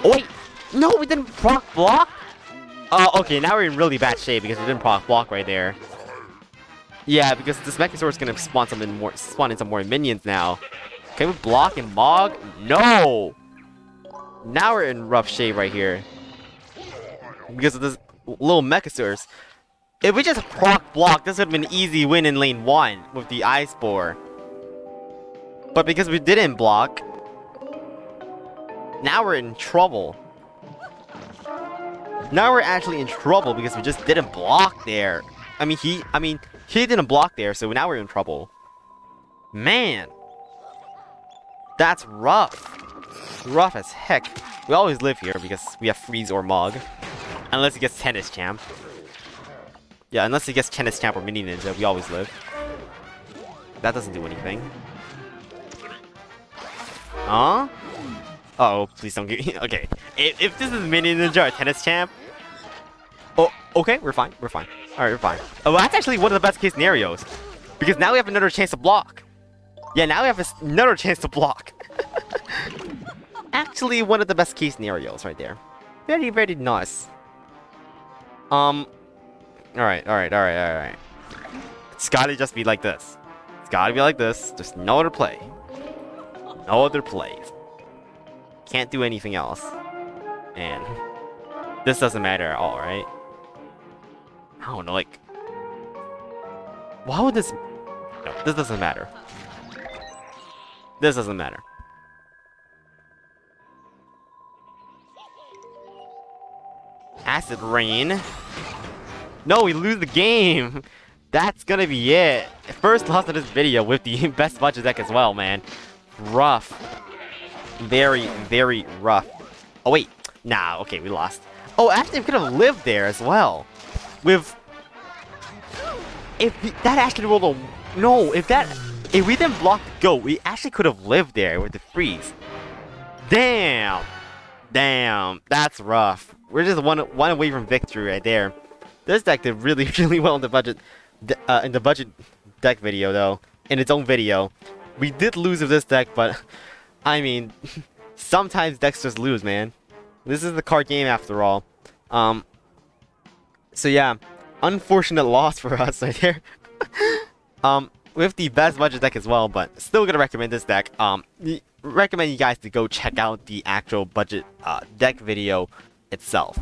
Oh wait, no, we didn't proc block. Okay, now we're in really bad shape because we didn't proc block right there. Yeah, because this Mechasaurus is gonna spawn in some more minions now. Can we block and mog? No. Now we're in rough shape right here because of this little Mechasaurus. If we just proc block, this would have been an easy win in lane 1 with the Ice Boar. But because we didn't block, now we're in trouble. Now we're actually in trouble because we just didn't block there. I mean, he didn't block there, so now we're in trouble. Man, that's rough. Rough as heck. We always live here because we have freeze or mog, unless he gets tennis champ. Yeah, unless he gets tennis champ or mini ninja, we always live. That doesn't do anything. Huh? Uh oh, please don't get. Okay, if this is mini ninja or tennis champ. Oh, okay, we're fine. We're fine. All right, we're fine. Oh, that's actually one of the best case scenarios, because now we have another chance to block. Yeah, now we have another chance to block. Actually, one of the best case scenarios right there. Very, very nice. Alright. It's gotta just be like this. It's gotta be like this. There's no other play. No other plays. Can't do anything else. And this doesn't matter at all, right? I don't know, like... Why would this... No, this doesn't matter. This doesn't matter. Acid Rain. No, we lose the game! That's gonna be it. First loss of this video with the best budget deck as well, man. Rough. Very, very rough. Oh, wait. Nah, okay, we lost. Oh, actually, we could have lived there as well. With... that actually rolled a... No, if we didn't block the goat, we actually could have lived there with the freeze. Damn. Damn, that's rough. We're just one away from victory right there. This deck did really, really well in the budget deck video, though. In its own video. We did lose with this deck, but... I mean... sometimes decks just lose, man. This is the card game after all. So yeah. Unfortunate loss for us right there. With the best budget deck as well, but still gonna recommend this deck. Recommend you guys to go check out the actual budget deck video itself.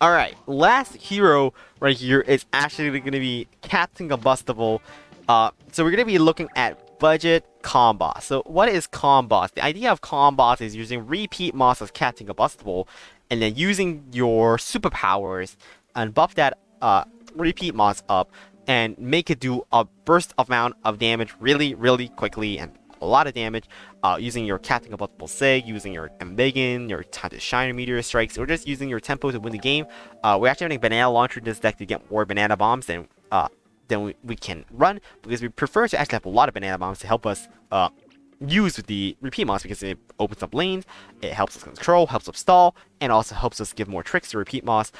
Alright, last hero right here is actually gonna be Captain Combustible. So we're gonna be looking at budget combos. So what is combos? The idea of combos is using repeat moss of Captain Combustible and then using your superpowers and buff that repeat moss up and make it do a burst amount of damage really, really quickly and a lot of damage using your Captain Combustible Sig, using your Embiggen, your time to shine meteor strikes, or just using your tempo to win the game. We're actually running Banana Launcher in this deck to get more banana bombs than we can run, because we prefer to actually have a lot of banana bombs to help us use with the repeat moss, because it opens up lanes, it helps us control, helps us stall, and also helps us give more tricks to repeat moss.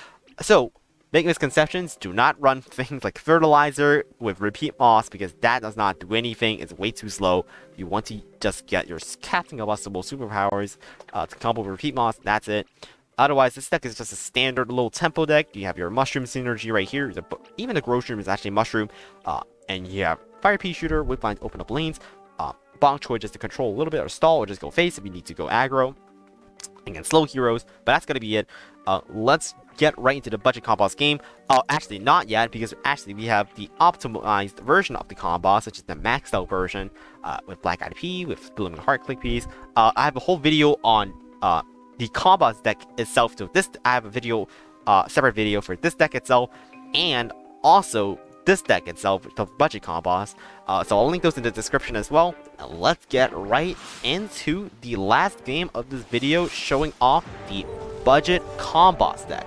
So make misconceptions, do not run things like Fertilizer with repeat moss, because that does not do anything, it's way too slow. You want to just get your Captain Combustible superpowers to combo with repeat moss, that's it. Otherwise, this deck is just a standard little tempo deck. You have your Mushroom synergy right here, even the Grocery is actually Mushroom, and you have Fire Pea Shooter, Whipline to open up lanes, Bonk Choi just to control a little bit, or stall, or just go face if you need to go aggro against slow heroes, but that's gonna be it. Let's get right into the budget combos game. Actually not yet, because actually we have the optimized version of the combos, such as the maxed out version with Black Eyed Pea, with Blooming Heart Click Peas. I have a whole video on the combos deck itself. So this, I have a video, separate video for this deck itself, and also this deck itself, the budget combos. So I'll link those in the description as well. And let's get right into the last game of this video, showing off the budget combos deck.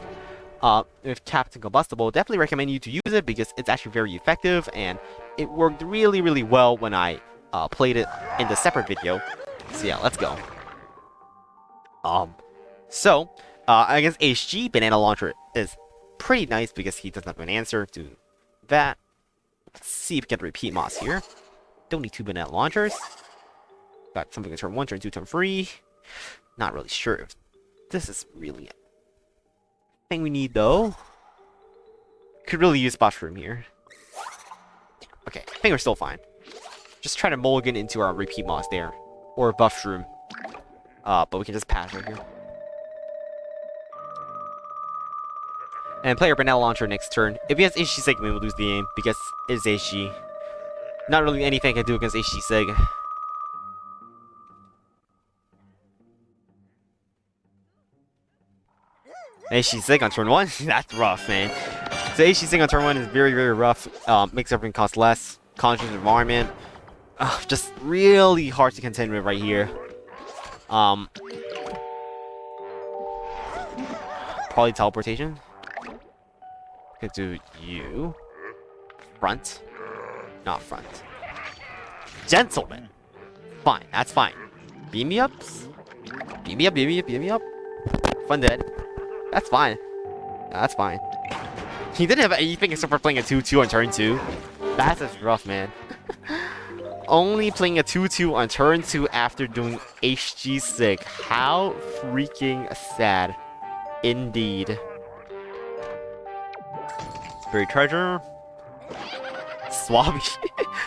With Captain Combustible, definitely recommend you to use it because it's actually very effective, and it worked really, really well when I played it in the separate video. So yeah, let's go. Against HG, Banana Launcher is pretty nice because he doesn't have an answer to that. Let's see if we get the repeat moss here. Don't need 2 Banana Launchers. Got something in turn 1, turn 2, turn 3. Not really sure if this is really a thing we need, though. Could really use Mushroom here. Okay, I think we're still fine. Just try to mulligan into our repeat moss there. Or Buffshroom. But we can just pass right here. And play our Banana Launcher next turn. If he has HG Sig, we will lose the game because it's HG. Not really anything I can do against HG Sig. HG Sig on turn 1? That's rough, man. So HG Sig on turn 1 is very, very rough. Makes everything cost less. Conscious environment. Just really hard to contend with right here. Probably teleportation. Could do you. Front. Not front. Gentleman. Fine, that's fine. Beam me ups. Beam me up, beam me up, beam me up. Fun dead. That's fine. That's fine. He didn't have anything except for playing a 2-2 on turn 2. That's just rough, man. Only playing a 2-2 on turn 2 after doing HG Sig. How freaking sad. Indeed. Buried treasure. Swabby.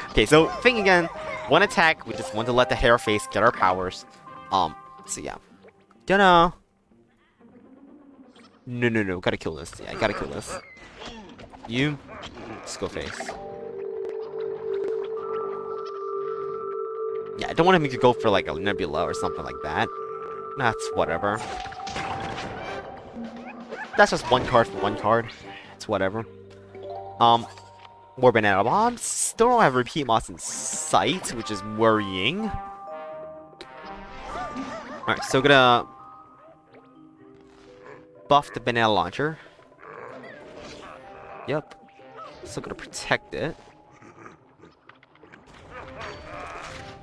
Okay, so thing again, one attack, we just want to let the hair face get our powers. So yeah. Gonna... No, gotta kill this. Yeah, gotta kill this. You, skull face. Yeah, I don't want him to go for like a nebula or something like that. That's whatever. That's just one card for one card. It's whatever. More banana bombs. Still don't have repeat moss in sight, which is worrying. Alright, so gonna buff the banana launcher. Yep. Still gonna protect it.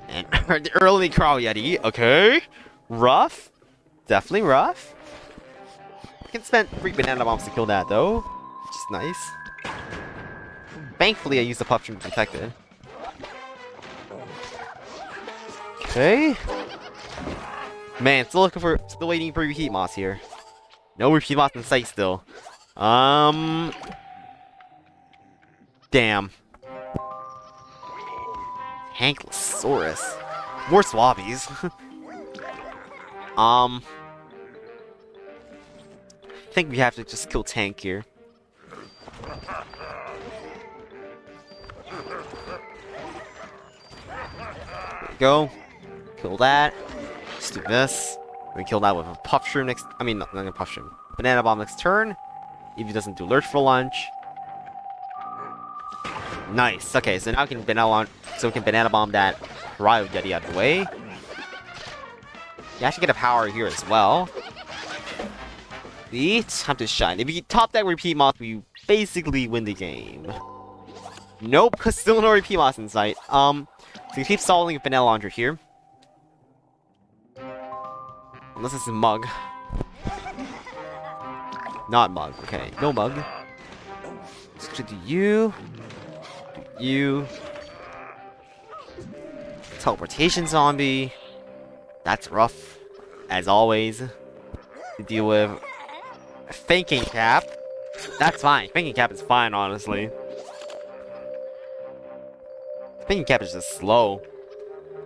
And the early Crawl Yeti. Okay. Rough. Definitely rough. I can spend 3 banana bombs to kill that though, which is nice. Thankfully, I used the puff stream to protect it. Okay. Man, still waiting for repeat moss here. No repeat moss in sight still. Damn. Ankylosaurus. More swabbies. I think we have to just kill Tank here. There we go. Kill that. Let's do this. We kill that with a puff shroom next. I mean, not a puff shroom. Banana bomb next turn. If he doesn't do lurch for lunch. Nice. Okay, so now we can banana bomb that Ryo Yeti out of the way. You actually get a power here as well. The time to shine. If we top that repeat moss, we basically win the game. Nope, because still no repeat moss in sight. So we keep stalling with banana launcher here. Unless it's a mug. Not mug. Okay, no mug. Let's do you. Do you. Teleportation zombie. That's rough, as always, to deal with. Faking cap. That's fine. Faking cap is fine, honestly. Faking cap is just slow,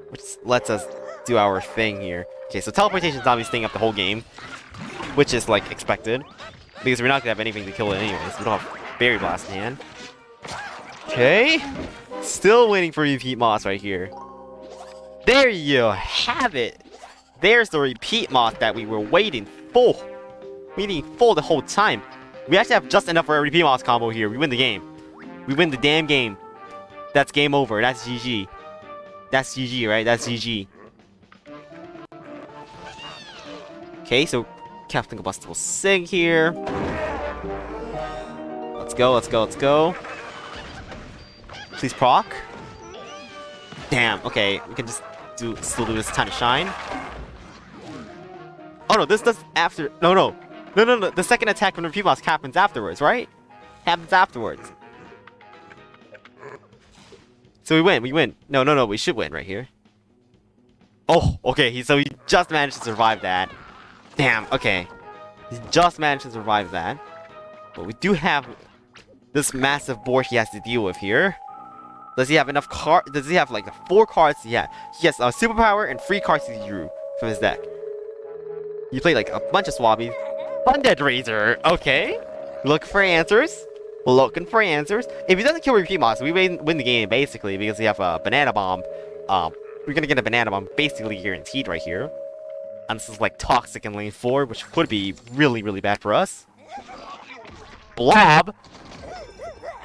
which lets us do our thing here. Okay, so teleportation zombie staying up the whole game, which is like expected, because we're not gonna have anything to kill it anyways. We don't have Berry Blast in hand. Okay, still waiting for repeat moss right here. There you have it. There's the repeat moss that we were waiting for. Waiting for the whole time. We actually have just enough for a repeat moss combo here. We win the game. We win the damn game. That's game over. That's GG. That's GG, right? That's GG. Okay, so Captain Combustible Sig here. Let's go, let's go, let's go. Please proc. Damn, okay. We can just still do this time to shine. Oh no, this does after. No. The second attack from the repeat moss happens afterwards, right? Happens afterwards. So we win. No, we should win right here. Oh, okay, so he just managed to survive that. Damn, okay. He just managed to survive that. But we do have this massive board he has to deal with here. Does he have enough cards? Does he have like the 4 cards? Yeah. He has a superpower and 3 cards he drew from his deck. He played like a bunch of swabbies. Undead Razor, okay. Look for answers. Looking for answers. If he doesn't kill repeat moss, we win the game basically because we have a banana bomb. We're gonna get a banana bomb basically guaranteed right here. And this is like toxic in lane 4, which would be really, really bad for us. Blob.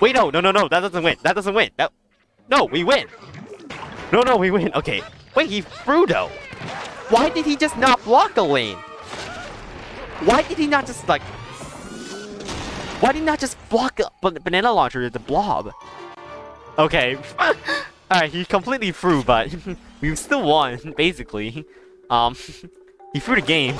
Wait, no, that doesn't win. That doesn't win. No, we win. No, we win. Okay. Wait, he threw though. Why did he just not block a lane? Why did he not just like? Why did he not just block a banana launcher with the blob? Okay. Alright, he completely threw, but we still won, basically. He threw the game.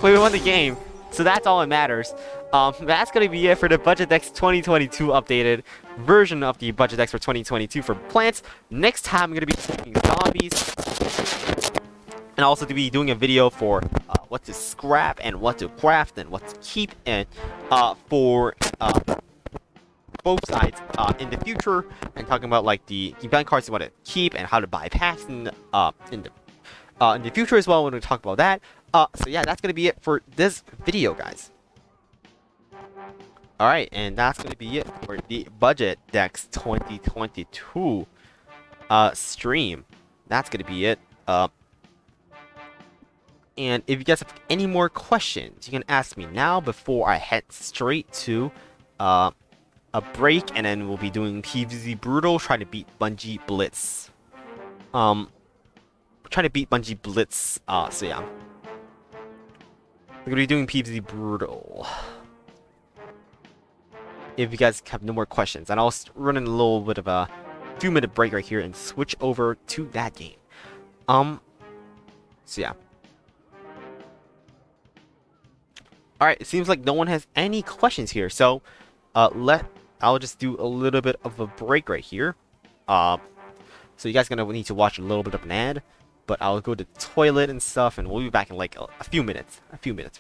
We won the game. So that's all that matters. That's gonna be it for the Budget Decks 2022 updated version of the Budget Decks for 2022 for plants. Next time I'm gonna be taking zombies. And also to be doing a video for what to scrap and what to craft and what to keep and for both sides in the future, and talking about like the event cards you want to keep and how to bypass in the future as well. When we talk about that. So yeah, that's gonna be it for this video, guys. Alright, and that's gonna be it for the Budget Decks 2022 stream. That's gonna be it. And if you guys have any more questions, you can ask me now before I head straight to a break, and then we'll be doing PvZ Brutal, trying to beat Bungee Blitz. Trying to beat Bungee Blitz. So yeah, we're gonna be doing PvZ Brutal. If you guys have no more questions, and I'll run in a little bit of a few-minute break right here and switch over to that game. So yeah. Alright, it seems like no one has any questions here, so I'll just do a little bit of a break right here. So you guys are gonna need to watch a little bit of an ad, but I'll go to the toilet and stuff, and we'll be back in like a few minutes. A few minutes.